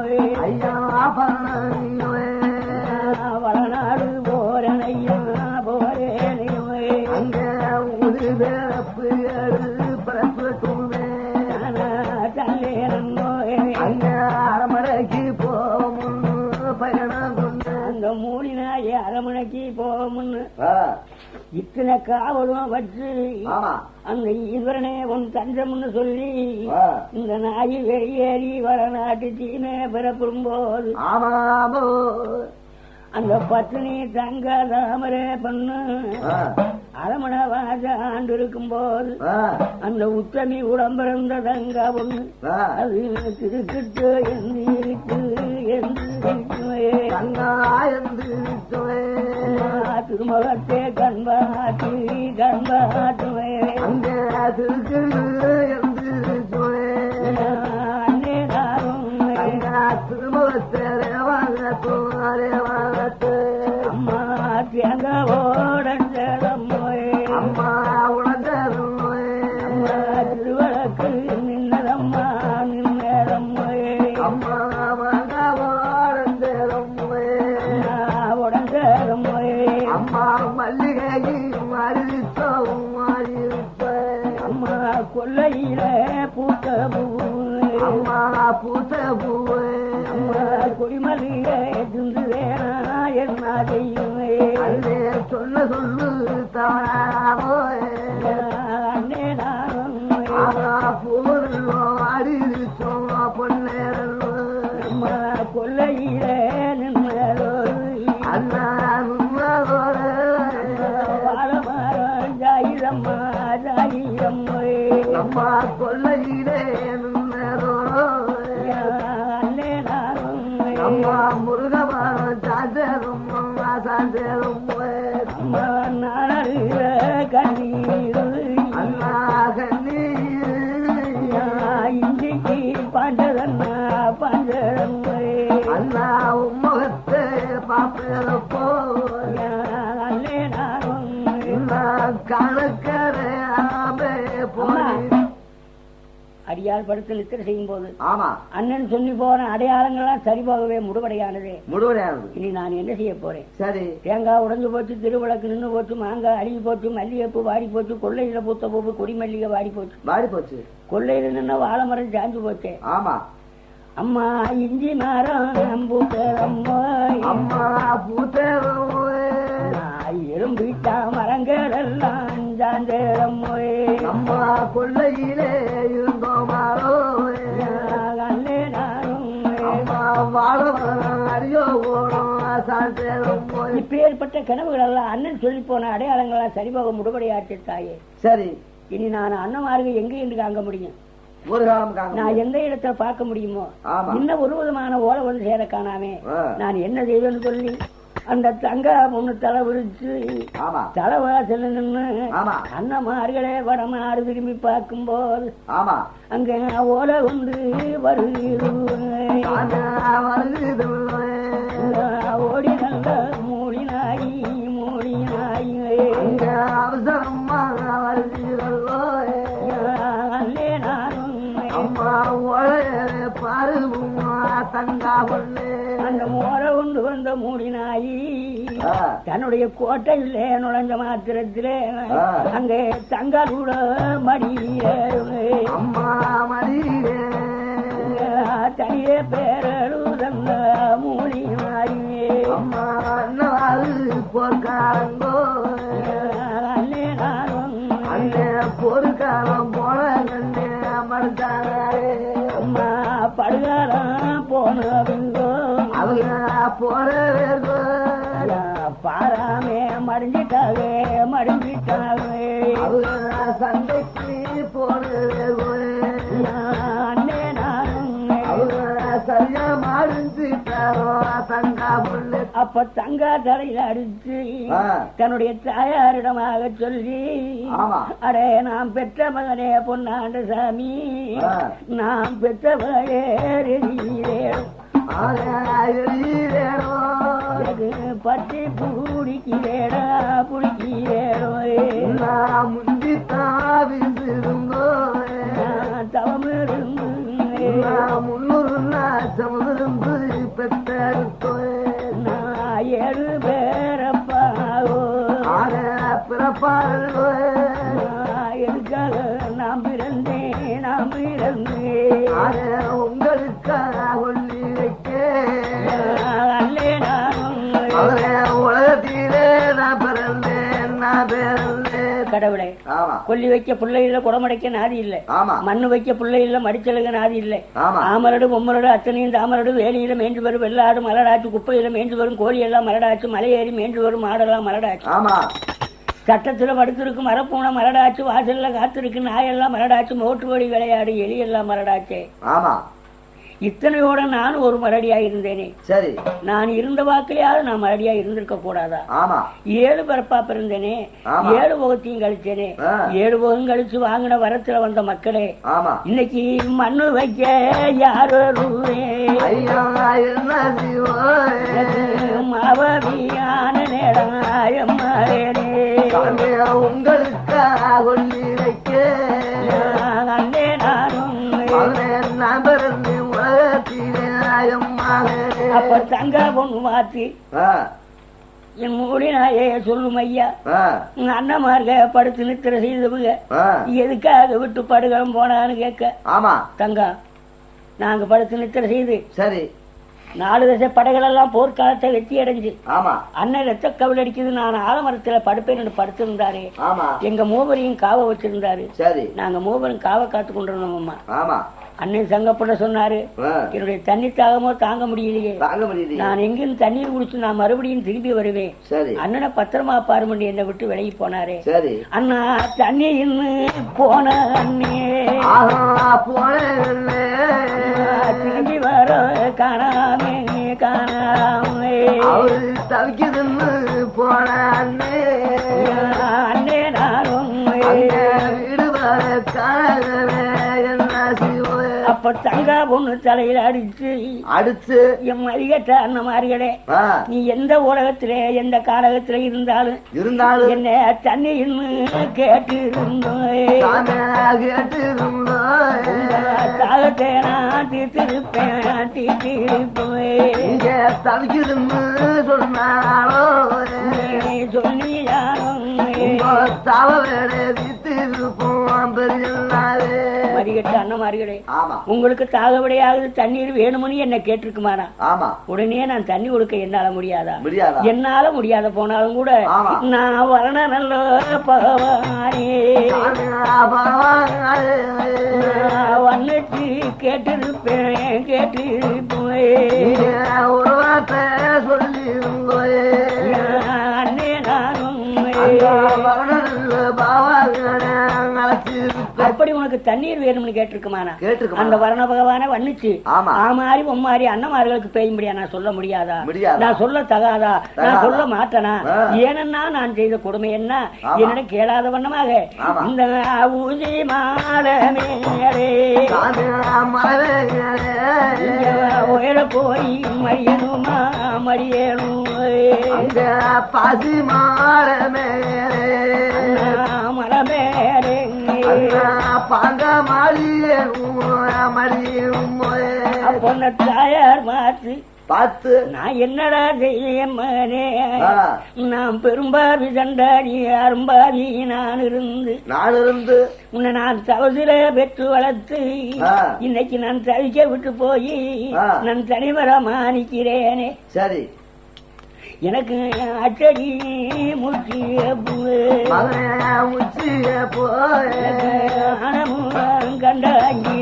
வளநாடு போரணையா போரேனையோ அங்க ஒரு பிறப்பு பிறப்புமே அங்க அரமனைக்கு போமுன்னு பயணம் கொண்டு அந்த மூலினாயே அரமனைக்கு போமுன்னு இத்தனை காவலும் வச்சு அந்த ஈஸ்வரனே உன் தஞ்சம்னு சொல்லி இந்த நாய் வெளியேறி வடநாட்டு சீனை பிறப்பும் போது அந்த பத்தினி தங்க தாமரே பண்ணு அரமண வாஜ ஆண்டு இருக்கும் போது அந்த உத்தமி உடம்பிறந்த தங்க பொண்ணு அது திருக்கிட்டு திருமகத்தே கண்பாட்டு கண்பாட்டுவே அம்மா தேங்க ஓடஞ்சதம்மே அம்மா உடஞ்சதம்மே திருவழக்கு நின்னதம்மா நின்னதம்மே அம்மா ஓடஞ்சதம்மே உடஞ்சதம்மே அம்மா மல்லிகை மாறித்தோம் அம்மா கொல்லையில பூத்த பூ அம்மா பூத்த பூவே அம்மா கொடிமல்லிகை திந்து வேணா என்ன செய்யுமே சொல்ல சொல்லு தானோ அண்ணே பூரோ அடிச்சோம் பொன்னேரோ அம்மா கொல்லையில நின்னோ அண்ணா வாழமரம் ஜாயிரம்மா ஜாயிரம்மே அம்மா கொல்லையிலே அம்மா முருகமாரம் சாந்தரும் சாந்தரும் அம்மா கண்ணீர் அண்ணா கண்ணீர் இன்றைக்கு பாண்டதண்ணா பாண்டதம் அண்ணா முகத்தை பாப்போ அல்லே நானும் கணக்கரே அடியால் படுத்து நித்திர செய்யும் போது அண்ணன் சொல்லி போன அடையாளங்கள்லாம் சரிபாகவே முடிவடையானது. இனி நான் என்ன செய்ய போறேன்? சரி, தேங்காய் உடஞ்சு போச்சு, திருவிளக்கு நின்று போச்சு, மாங்காய் அழுகி போச்சு, மல்லிகைப்பூ வாடி போச்சு, கொள்ளையில பூத்த பூப்பு கொடி மல்லிகை வாடி போச்சு, கொள்ளையில நின்று வாழை மரம் சாஞ்சு போச்சு. ஆமா அம்மா இஞ்சி மரம் பூத்தரம்மோ அம்மா பூத்தரம்மோ எறும்பிட்டா மரங்கள் எல்லாம் சாந்தரம்மோ அம்மா கொள்ளையிலே இருந்தோமாரோ அல்லே நானும் அறியோ ஓடும் சாந்தரம்மோ. இப்பேற்பட்ட கனவுகள் எல்லாம் அண்ணன் சொல்லி போன அடையாளங்களா சரிபாக முடிவடையாச்சு தாயே. சரி, இனி நான் அண்ணமாருக்கு எங்க என்று காங்க முடியும்? ஒரு காலம் நான் எந்த இடத்துல பார்க்க முடியுமோ இன்னும் ஒரு விதமான ஓலை வந்து சேர காணாமே நான் என்ன செய்வேன்னு சொல்லி அந்த தங்க பொண்ணு தலை விரிச்சு தலைவாசல் நின்று அண்ணமார்களே வடமாறு திரும்பி பார்க்கும் போது அங்க ஓலை கொண்டு வருகிறேன் ஓடி நல்ல மூடி நாயி மூடி நாயி அவசரமா வருகிறோ அல்லே நானும் அந்த மோர கொண்டு வந்த மூடினாயி தன்னுடைய கோட்டையிலே நுழைஞ்ச மாத்திரத்திலே அங்கே தங்களோட மடியே தனியே பேரழுதந்த மூடினாயே போர்க்காரங்கோ அல்லே நானும் போர்க்காரம் போன அம்மா படுகாரம் போனோ போறோ பாராமே மடிஞ்சிட்டாவே சந்தைக்கு போனோ அண்ணே நானும் சரியா மாறிஞ்சிட்டாரோ தங்கா புள்ள. அப்ப தங்கா தலையில அடிச்சு தன்னுடைய தாயாரிடமாக சொல்லி அடே நாம் பெற்ற மகனே பொன்னாண்ட சாமி நாம் பெற்ற மகனே பற்றி புடிக்கிறேடா முந்தி தாவிருந்தோ தவமிருந்து முன்னூறு சமுதிருந்து பெற்றோ ஏழு பேரப்பாவோ பிறப்பாளோ எதுக்காக நாம் பிறந்தேன் உங்களுக்காக ஒல்லி வைக்க அல்லே நானும் உலகத்திலே நான் பிறந்தேன் கடவுளை கொல்லி வைக்க பிள்ளை இல்ல குடமடைக்க நாதி இல்ல மண்ணு வைக்க பிள்ளை இல்ல மடிச்சலுக நாதி இல்ல ஆமரடு பொம்மரடு அத்தனையும் தாமரடு வேலியில மேய்ந்து வரும் வெள்ளாடு மலடாச்சு குப்பையில மேய்ந்து வரும் கோழி எல்லாம் மலடாச்சு மலையேறி மேய்ந்து வரும் மாடெல்லாம் மலடாச்சு சட்டத்துல படுத்திருக்கு மரப்பூனை மலடாச்சு வாசல்ல காத்திருக்கு நாயெல்லாம் மலடாச்சு மோட்டுவடி விளையாடு எலி எல்லாம் மலடாச்சே இத்தனையோட நான் ஒரு மரடியா இருந்தேனே சரி நான் இருந்த வாக்கிலேயாவது நான் மரடியா இருந்திருக்க கூடாதா 7 பிறப்பா பிறந்தேனே 7 போகத்தையும் கழிச்சேனே 7 போகம் கழிச்சு வாங்கின வரத்துல வந்த மக்களே இன்னைக்கு மண்ணு வைக்க யாரு மாவவியான நேடாயம்மாரே உங்களுக்காக வைக்க அண்ணே நானும் அப்ப தங்க பொண்ணு மாத்தி என் மூலினாயே சொல்லும் ஐயா அண்ணமார்க படுத்து நித்திர செய்தவங்க எதுக்காக விட்டு படுகம் போனான்னு கேட்க தங்கா நாங்க படுத்து நித்திர செய்து சரி 4 தசை படைகள் எல்லாம் போர்க்காலத்தை வெற்றி அடைஞ்சு அண்ணன் ரத்த கவல் அடிக்குது நான் ஆலமரத்துல படுப்பேன் படுத்திருந்தாரு எங்க மூவரையும் காவ வச்சிருந்தாரு நாங்க மூவரும் காவ காத்து கொண்டிருந்தோம் அம்மா அண்ணன் சங்கப்பட சொன்னாரு என்னுடைய தண்ணி தாகமோ தாங்க முடியலையே நான் எங்கிருந்து தண்ணீர் குடிச்சு நான் மறுபடியும் திரும்பி வருவேன் அண்ணனை பத்திரமா பாருமண்டி என்னை விட்டு விலகி போனாரு அண்ணா தண்ணி இன்னும் போன அண்ணே திரும்பி வர காணாமே காணாமே தவிக்குதுன்னு போன அண்ணே அண்ணே நானும் வீடு வர காணவே அப்ப தங்கா பொண்ணு தலையில அடிச்சு என் மதிகட்ட அண்ணமார்களே நீ எந்த உலகத்திலே எந்த காலகத்திலே இருந்தாலும் என்ன தண்ணி இன்னும் கேட்டு தாகத்தை நான் தீர்த்திருப்பேன் தவிக்குதுன்னு சொன்னாலோ சொல்லியாரும் மதிகட்ட அண்ணமார்களே உங்களுக்கு தாகவிடையாவது தண்ணீர் வேணும்னு என்ன கேட்டிருக்குமானா உடனே நான் தண்ணி கொடுக்க என்னால முடியாதா என்னால முடியாத போனாலும் கூட நான் வரண நல்ல பகவானே வந்துட்டு கேட்டிருப்பேன் அண்ணே நானும் அப்படி உனக்கு தண்ணீர் வேணும்னு கேட்டிருக்குமானா அந்த வரண பகவான வண்ணிச்சு ஆமாரி பொம்மாரி அண்ணமார்களுக்கு பெய்யும்படியா நான் சொல்ல முடியாதா நான் சொல்ல தகாதா நான் சொல்ல மாட்டேனா ஏனன்னா நான் செய்த கொடுமை என்ன என்னிடம் கேளாத வண்ணமாக இந்த ஊசி மாலமே உயர போய் மரியனுமா மரியனும் பாசி மாறமே மரமேரே பாங்க மாளிகை பொண்ண தாயார் மாத்து பார்த்து நான் என்னடா செய்யமனே நான் பெரும்பாவி தண்டாடி அரும்பாவி நான் இருந்து உன்னை நான் தவசில பெற்று வளர்த்து இன்னைக்கு நான் தவிக்க விட்டு போய் நான் தனிவரமா நிக்கிறேனே சரி எனக்கு அச்சடி முச்சிய கண்டாங்கி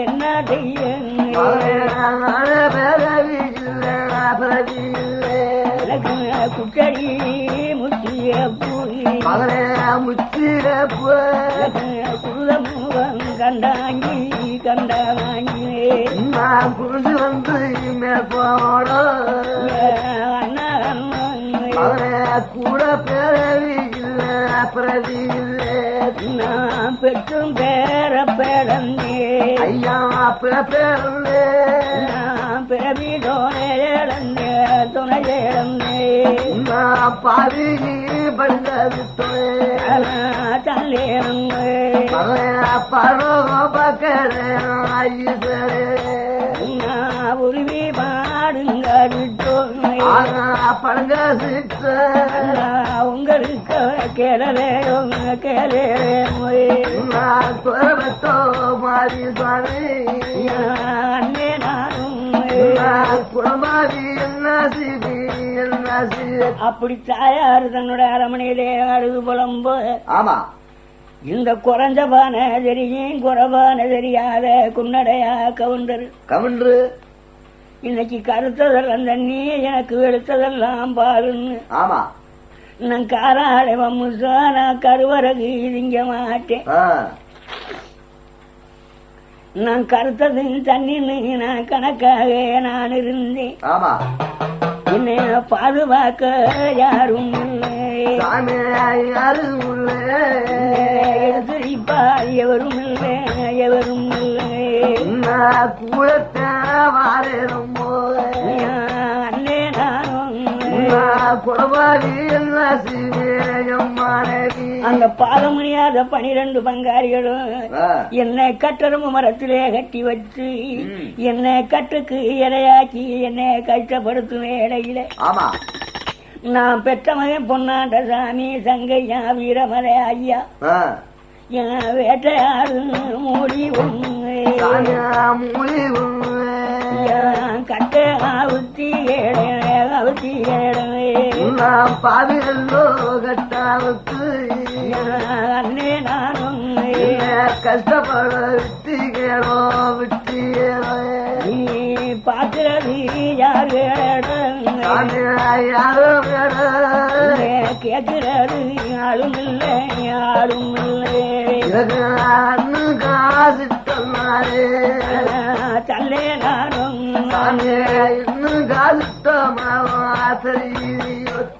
என்ன செய்ய குட்டடி முச்சிய குருதமுகம் கண்டாங்கி புரிஞ்சு வந்து மேற்போட கூட பிறவி இல்ல பிரதி நான் பெற்றும் பேர பேடந்தே ஐயா பேரந்தே நான் பிறவி துணையேடந்தே பாதி பண்டது தல்லேருங்க பரோ பக்கர உருவி பாடுங்க பழங்க சித்த உங்களுக்கு கேளவே மாறி சுவாமி அண்ணே நானும் குளமாதி என்ன சிவி என்ன சிவி. அப்படி தாயாரு தன்னுடைய அரமனையிலே அழுது புலம்பு. ஆமா, இந்த குறைஞ்ச பானை தெரியும் குறைபான தெரியாத குன்னடையா கவுண்டரு இன்னைக்கு கருத்ததெல்லாம் தண்ணி எனக்கு வெளுத்ததெல்லாம் பாருன்னு. ஆமா, நான் காராளை வம்முசா நான் கருவரகு திங்க மாட்டேன். நான் கருத்தது தண்ணின்னு நான் கணக்காக நான் இருந்தேன். ஆமா, என்னை பாதுகாக்க யாரும் எடுத்துப்பா எவரும் இல்லை எவரும் இல்லை. அண்ணே நானும் அந்த பாத முடியாத 12 பங்காரிகளும் என்னை கட்டரம்பு மரத்திலே கட்டி வச்சு என்னை கட்டுக்கு இரையாக்கி என்னை கஷ்டப்படுத்தும் வேளையில நான் பெற்ற மகன் பொன்னாண்ட சாமி சங்கையா வீரமலை ஐயா என் வேட்டையாடு மூடி கட்ட அவுத்தி அவுத்தி பாவிரல்லோ கட்டாவுக்கு அண்ணே நானும் கஷ்டப்பட விட்டிகளோ விட்டியோ நீ பாக்குறது யாரு யாரோ கேட்கிறது யாரும் இல்லை யாரும் இல்லை. காசு சொன்னாரே தல்லே நானும்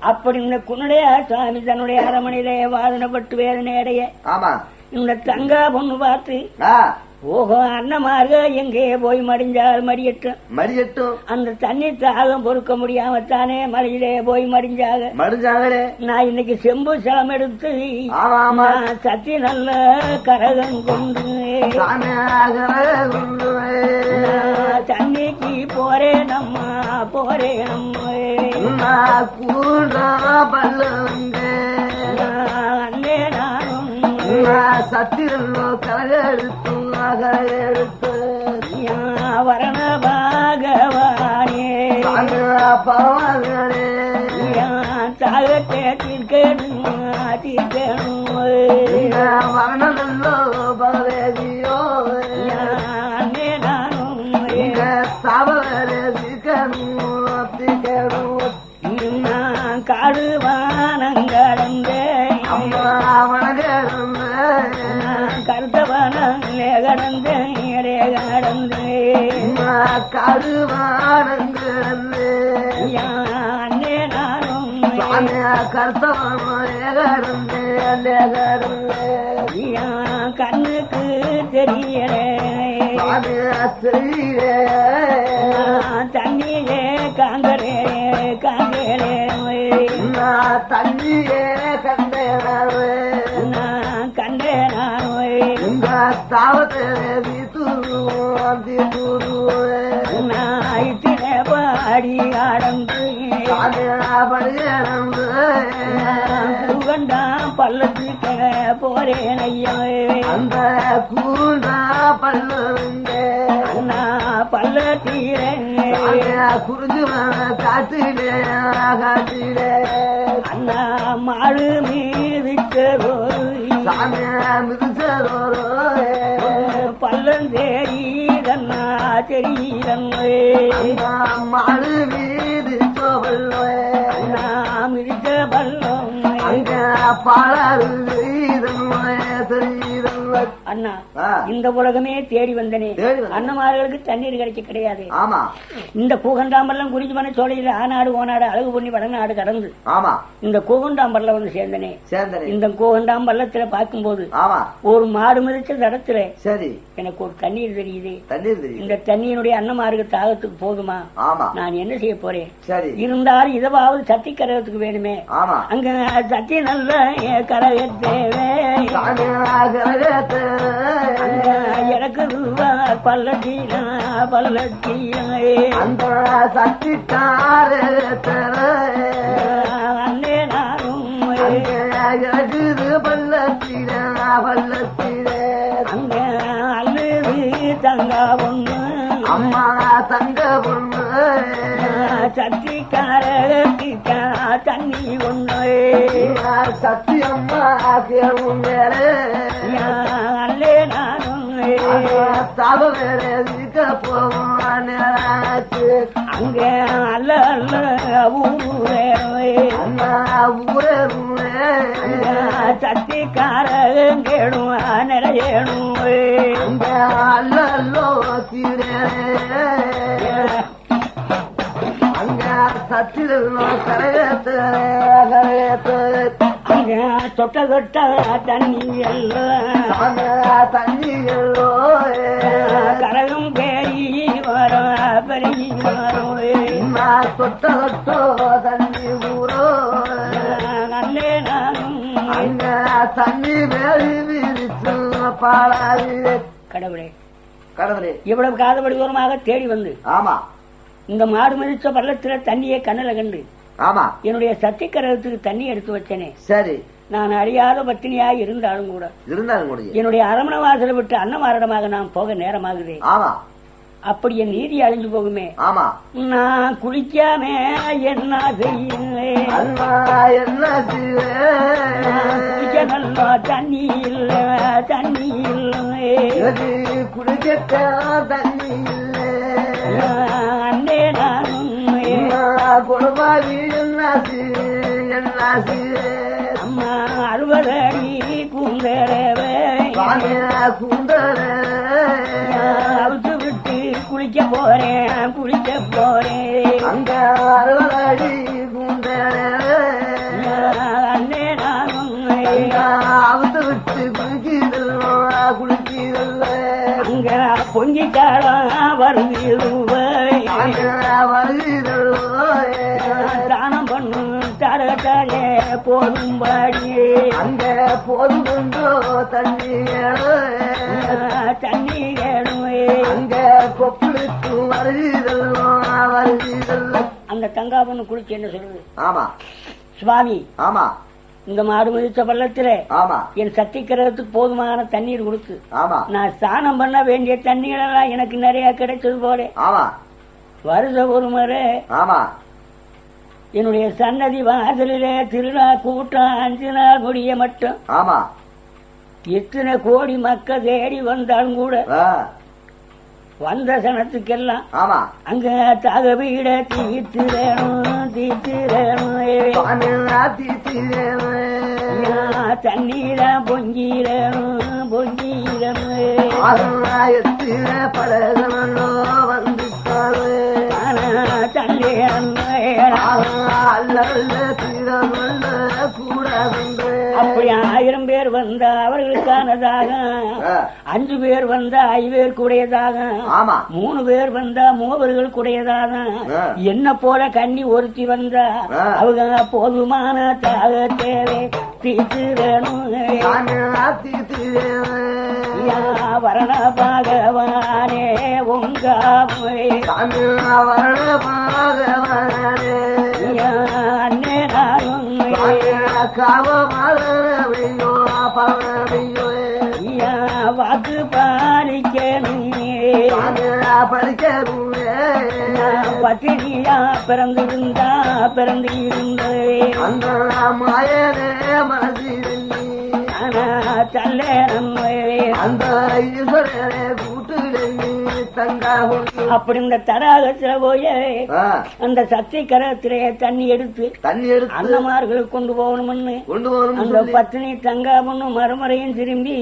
அப்படி இந்த குன்னுடைய சாமி தன்னுடைய அரமனையிலே வாதனைப்பட்டு வேதனை அடைய இந்த தங்கா பொண்ணு பார்த்து ஓஹோ அண்ணமார்க எங்கே போய் மடிஞ்சால் மடியட்டும் அந்த தண்ணி தாகம் பொறுக்க முடியாம தானே மலையிலே போய் மடிஞ்சாங்களே. நான் இன்னைக்கு செம்பு சலம் எடுத்து சத்தி நல்ல கரகம் கொண்டு தண்ணிக்கு போறேன் நம்ம அண்ணே நானும் சத்திரல்லோ கரகெடுத்து வரண பகவானே பகவானே தாகத்தை தீர்க்கணும் வரணல்லோ பகவேதியோ அண்ணே நானும் சாவரேதிக்கணும் காடு வானங்கடந்தே கருத்தவனே கடந்தே கருவானங்களே அண்ணே நானும் கருத்தவனே கண்ணுக்கு தெரியலே தண்ணியே காங்கரே தண்ணியே கண்டேன தாவத்தே பாடி ஆடந்து கண்டாம் பள்ளத்துக்கு போறேன் ஐயா அந்த கூண்டா பல்லுங்க அண்ணா பல்ல தீரங்க குறிஞ்சு காட்டிலே அண்ணா மாடு மீதிச்சதோ மிதிச்சதோ பள்ளம் தெரியுதண்ணா தெரியுதன்னு மாடு மீது அண்ணா மிதிச்ச பள்ளம் பாடு அண்ணா இந்த உலகமே தேடி வந்தனே அண்ணமார்களுக்கு தண்ணீர் கிடைக்க கிடையாது. இந்த கூகண்டாம்பரம் குறிஞ்சி பண்ண சோழையில ஆனாடு ஓனாடு அழகு பண்ணி வடநாடு கடந்து இந்த கூகண்டாம்பரம் வந்து சேர்ந்தனே. இந்த கூகண்டாம்பரத்துல பார்க்கும்போது ஒரு மாடு மிதிச்ச தடத்துல சரி எனக்கு ஒரு தண்ணீர் தெரியுது. இந்த தண்ணீருடைய அண்ணமாருக்கு தாகத்துக்கு போதுமா? நான் என்ன செய்ய போறேன்? இருந்தாலும் இதவாவது சத்தி கரகத்துக்கு வேணுமே. அங்க சத்தி நல்ல கரகத்தேவே எனக்கு பல்லத்தீனா அந்த சக்திக்கார அண்ணே நானும் பல்லத்தீர அங்க அல்லது தங்கா ஒண்ணு அம்மா தங்க பொண்ணு சத்திக்காரத்திக்கா தண்ணி ஒண்ணு சத்தி அம்மா கேளும் வேறு அல்லே நானும் தவ வேற இருக்க போவோம் அங்க அல்ல அல்ல ஊரே அண்ணா ஊரே சத்திக்காரன் கேடும் நிறையணும் அங்க அல்லோ தீரே அங்க சத்திரோ கரையத்து தொட்ட தொட்ட தண்ணி எல்லாம் தண்ணி எல்லோ கரகம் பேரி வரும் பெருகி வரும் தொட்ட தொட்டோ தண்ணி ஊரோ நல்லே நானும் அங்க தண்ணி வேலி விரிச்சு பாடாது கடவுளே கடவுளே இவ்வளவு காதபடி தூரமாக தேடி வந்து ஆமா இந்த மாடு மிதிச்ச பள்ளத்துல தண்ணியை கண்ணுல கண்டு ஆமா என்னுடைய சத்திக்கரகத்துக்கு தண்ணி எடுத்து வச்சனே சரி நான் அறியாத பத்தினியா இருந்தாலும் கூட என்னுடைய அரமண வாசலை விட்டு அன்னமாரிடமாக நான் போக நேரமாகுது ஆமா அப்படி என் நீதி அழிஞ்சு போகுமே ஆமா நான் குளிக்காம என்ன செய்யுவேன் குளிக்க நல்லா தண்ணி இல்ல தண்ணி இல்லை குடிக்க தண்ணி அண்ணே நானும் குடும்பாதி அம்மா 60 அடி கூந்தரவே அவுத்து விட்டு குளிக்க போறேன் அங்க 60 அடி அண்ணே நானும் அவுத்து விட்டு குளிக்கிறல்ல அங்க பொங்கிக்காலம் வருது தானம் பண்ணும் தரத்தாலே போதும்படி அங்க போதுண்டோ தண்ணி தண்ணி அங்க கொப்பிடுத்து வருதல்ல அந்த தங்கா பொண்ணு குளிச்சு என்ன சொல்லுது ஆமா சுவாமி ஆமா இந்த மாடு மிதிச்ச பள்ளத்துல ஆமா என் சத்திக்கிறதுக்கு போதுமான தண்ணீர் கொடுத்து ஆமா நான் ஸ்நானம் பண்ண வேண்டிய தண்ணீர் எல்லாம் எனக்கு நிறைய கிடைச்சது போல ஆமா வருஷ ஒரு முறை ஆமா என்னுடைய சன்னதி வாசலிலே திருநா கூட்டம் 5 நாள் முடிய மட்டும் ஆமா எத்தனை கோடி மக்கள் தேடி வந்தாலும் கூட வந்த சனத்துக்கெல்லாம் ஆமா அங்க தாக வீட தீர்த்திரணும் தண்ணீரா பொங்கிரணும் பழகனோ வந்து தண்ணி அப்படி 1000 பேர் வந்தா அவர்களுக்கானதாக 5 பேர் வந்தா 5 பேர் கூடையதாக 3 பேர் வந்தா 3 கூடையதாக என்ன போல கண்ணி ஒருத்தி வந்தா அவங்க போதுமான தாக தேவை தீர்த்திரணும் வரண பகவானே உங்காமே அண்ணே நானும் வாக்கு பாலிக்கணும் பத்திரியா பிறந்திருந்தா அந்த மாயனே மனசில் அந்த ஈஸ்வரனே கூட்டுல அப்படி இந்த தடாகத்துல போய் அந்த சக்தி கரத்திலே தண்ணி எடுத்து அன்னமார்களுக்கு கொண்டு போகணும்னு அந்த பத்தினி தங்காமன்னு மறுமுறையும் திரும்பி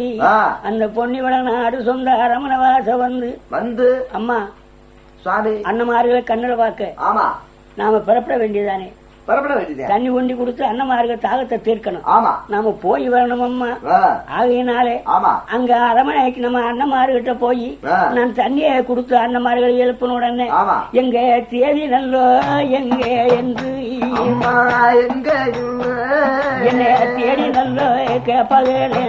அந்த பொன்னிவள நாடு சொந்த அரமணவாச வந்து அம்மா சுவாமி அன்னமார்களை கண்ணுல பார்க்க நாம புறப்பட வேண்டியதானே தண்ணி கொண்டி கொடுத்து அன்னமார்க தாகத்தை தீர்க்கணும் நாம போய் வரணும் அம்மா ஆகையினாலே அங்க அரமனைக்கு நம்ம அன்னமார்கிட்ட போய் நான் தண்ணியை கொடுத்து அன்னமார்களை எழுப்பின உடனே எங்க தேதி நல்லோ எங்க என்று என்னை தேடி நல்லோ கேட்பார்களே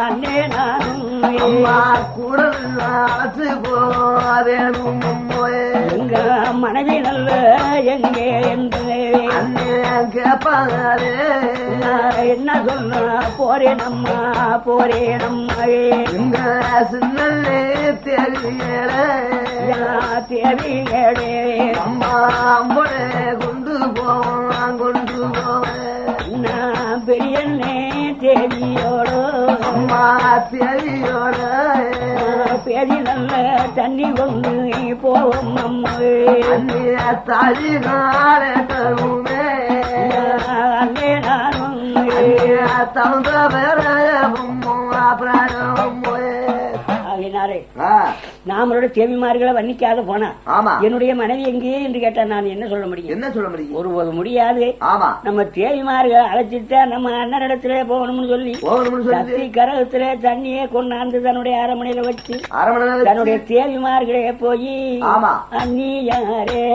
அண்ணே நானும் கூட அழைச்சு போவேணும் எங்க மனைவி நல்ல எங்கே என்று கேட்பாரு என்ன சொல்ல போறேனம்மா எங்க சின்னே தேவியேடே அம்மா அம்பளே கொண்டு போவேன் பெரியண்ணே தேவியோடு அம்மா தேவியோட பெரிய நல்ல தண்ணி கொண்டு போவோம் நம்மே தாலி நாளே தருமே அங்கே நானும் தகுந்த வேற ஆகினாரே நாமளோட தேவிமார்களை வர்ணிக்காத போனா என்னுடைய மனைவி எங்கே என்று கேட்டா நான் என்ன சொல்ல முடியும் ஒருபோது முடியாது நம்ம தேவிமார்கள் அழைச்சிட்டா நம்ம அண்ணனிடத்துல போகணும்னு சொல்லி சக்தி கரகத்துல தண்ணியே கொண்டாந்து தன்னுடைய அரமனையில வச்சு தன்னுடைய தேவிமார்களே போய் அந்நியாரே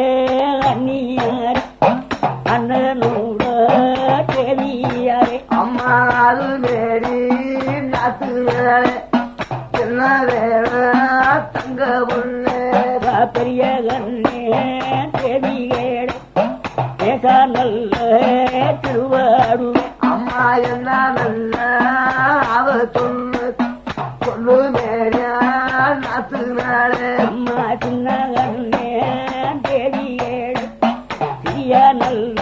அண்ணனோட தேவியாரே அம்மா அது மேரி நாத்து என்ன தங்க பெரிய கண்ணே தேவிகேட நல்ல திருவாரூர் அம்மா என்ன நல்ல அவ சொல்லு மேரியா நாத்து நாளே அம்மா சின்ன கண்ணே தேவிகேட சிறிய நல்ல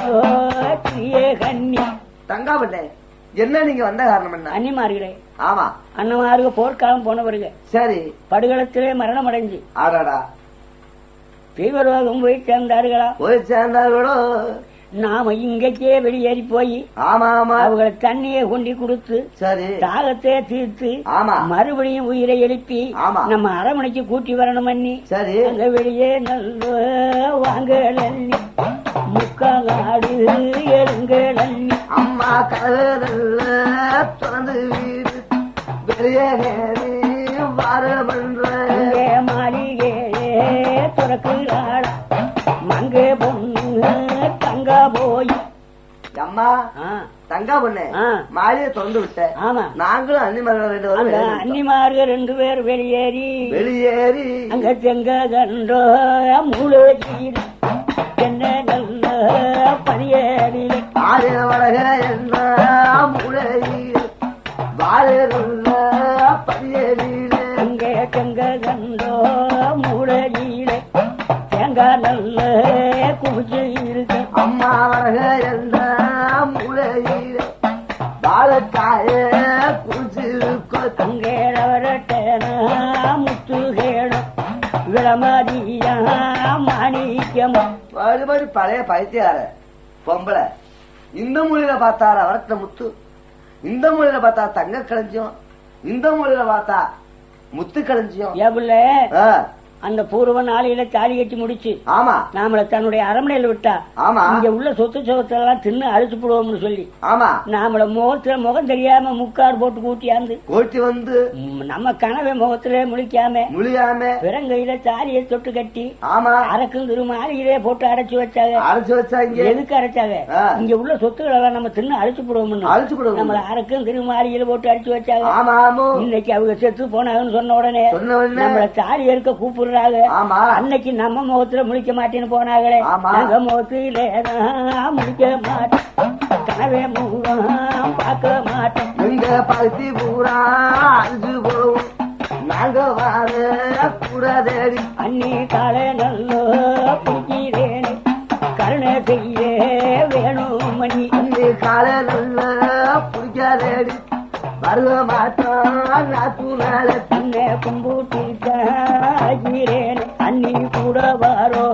சிறிய கண்ணி தங்காபட்டே என்ன நீங்க வந்த காரணம் என்ன அன்னிமார்களே அண்ணமாருக்கு போர்க்காலம் போனவருங்க சரி படுகளத்திலே மரணம் அடைஞ்சு ஆடாடா தீவிரவாதம் போய் சேர்ந்தார்களோ நாம இங்கேயே வெளியேறி போய் அவங்களை தண்ணியை கொண்டி கொடுத்து சரி தாகத்தை தீர்த்து மறுபடியும் உயிரை எழுப்பி நம்ம அரமனைக்கு கூட்டி வரணும் பண்ணி சரி அங்க வெளியே நல்ல வாங்கலன்னி முக்காடு எழுங்கலன்னி அம்மா கதல திறந்து வீடு வெளியே வர பண்ற மாளிகே துறக்குறாள் மங்கே பொண்ணு தங்கா போய் அம்மா தங்கா பொண்ணு மாளிகை திறந்து விட்ட நாங்களும் அன்னிமார்கள் 2 பேர் வெளியேறி அங்க தெங்க கண்டோ மூலகீடு என்ன நல்ல பணியேறிலே வடக என்ன மூலகீடு வாழ பணியேறிலே அங்கே தெங்க கண்டோ மூலகீடு தேங்காய் நல்ல குடிச்சு இருக்கு அம்மா வடக என்ன மூலகீடு வாழக்காய குடிச்சு அங்கே வரட்டேனா முத்து கேடும் விளமதியா மாணிக்கம் மறுபடி பழைய பைத்தியார பொம்பளை இந்த மொழியில பார்த்தார வரட்ட முத்து இந்த மொழியில பார்த்தா தங்க களஞ்சியம் இந்த மொழியில பார்த்தா முத்து களஞ்சியம் ஏபுள்ள அந்த பூர்வ நாளையில தாலி கட்டி முடிச்சு நாமள தன்னுடைய அரமனையில விட்டா இங்க உள்ள சொத்து சொத்தெல்லாம் தின்னு அழிச்சு போடுவோம்னு சொல்லி நாமள முகத்துல முகம் தெரியாம முக்காடு போட்டு கூட்டி வந்து நம்ம கனவை முகத்திலே முழிக்காம பிறங்கையில தாலியை தொட்டு கட்டி அரக்கும் திருமாளியிலே போட்டு அடைச்சு வச்சாங்க எதுக்கு அடைச்சாங்க இங்க உள்ள சொத்துக்கள் எல்லாம் நம்ம தின்னு அழிச்சு போடுவோம்னு நம்மள அரக்கும் திருமாளியில போட்டு அடிச்சு வச்சாங்க இன்னைக்கு அவங்க செத்து போனாங்கன்னு சொன்ன உடனே நம்மள தாலி இருக்க கூப்பிடுற அன்னைக்கு நம்ம முகத்துல முழிக்க மாட்டேன்னு போனாங்களே நாங்க முகத்திலே முழிக்க மாட்டோம் கனவே முகம் பார்க்க மாட்டோம் எங்க பருத்தி பூரா அஞ்சு போவோம் நாங்க வார கூட தேடி அன்னி காலை நல்ல பிடிக்கிறேன் கருணை செய்ய வேணும் மணி அன்னி காலை நல்ல பிடிக்காதேடி வருக மாட்டான் நாத்துனால தன்னை கும்பிட்டு அன்னி கூட வாரோ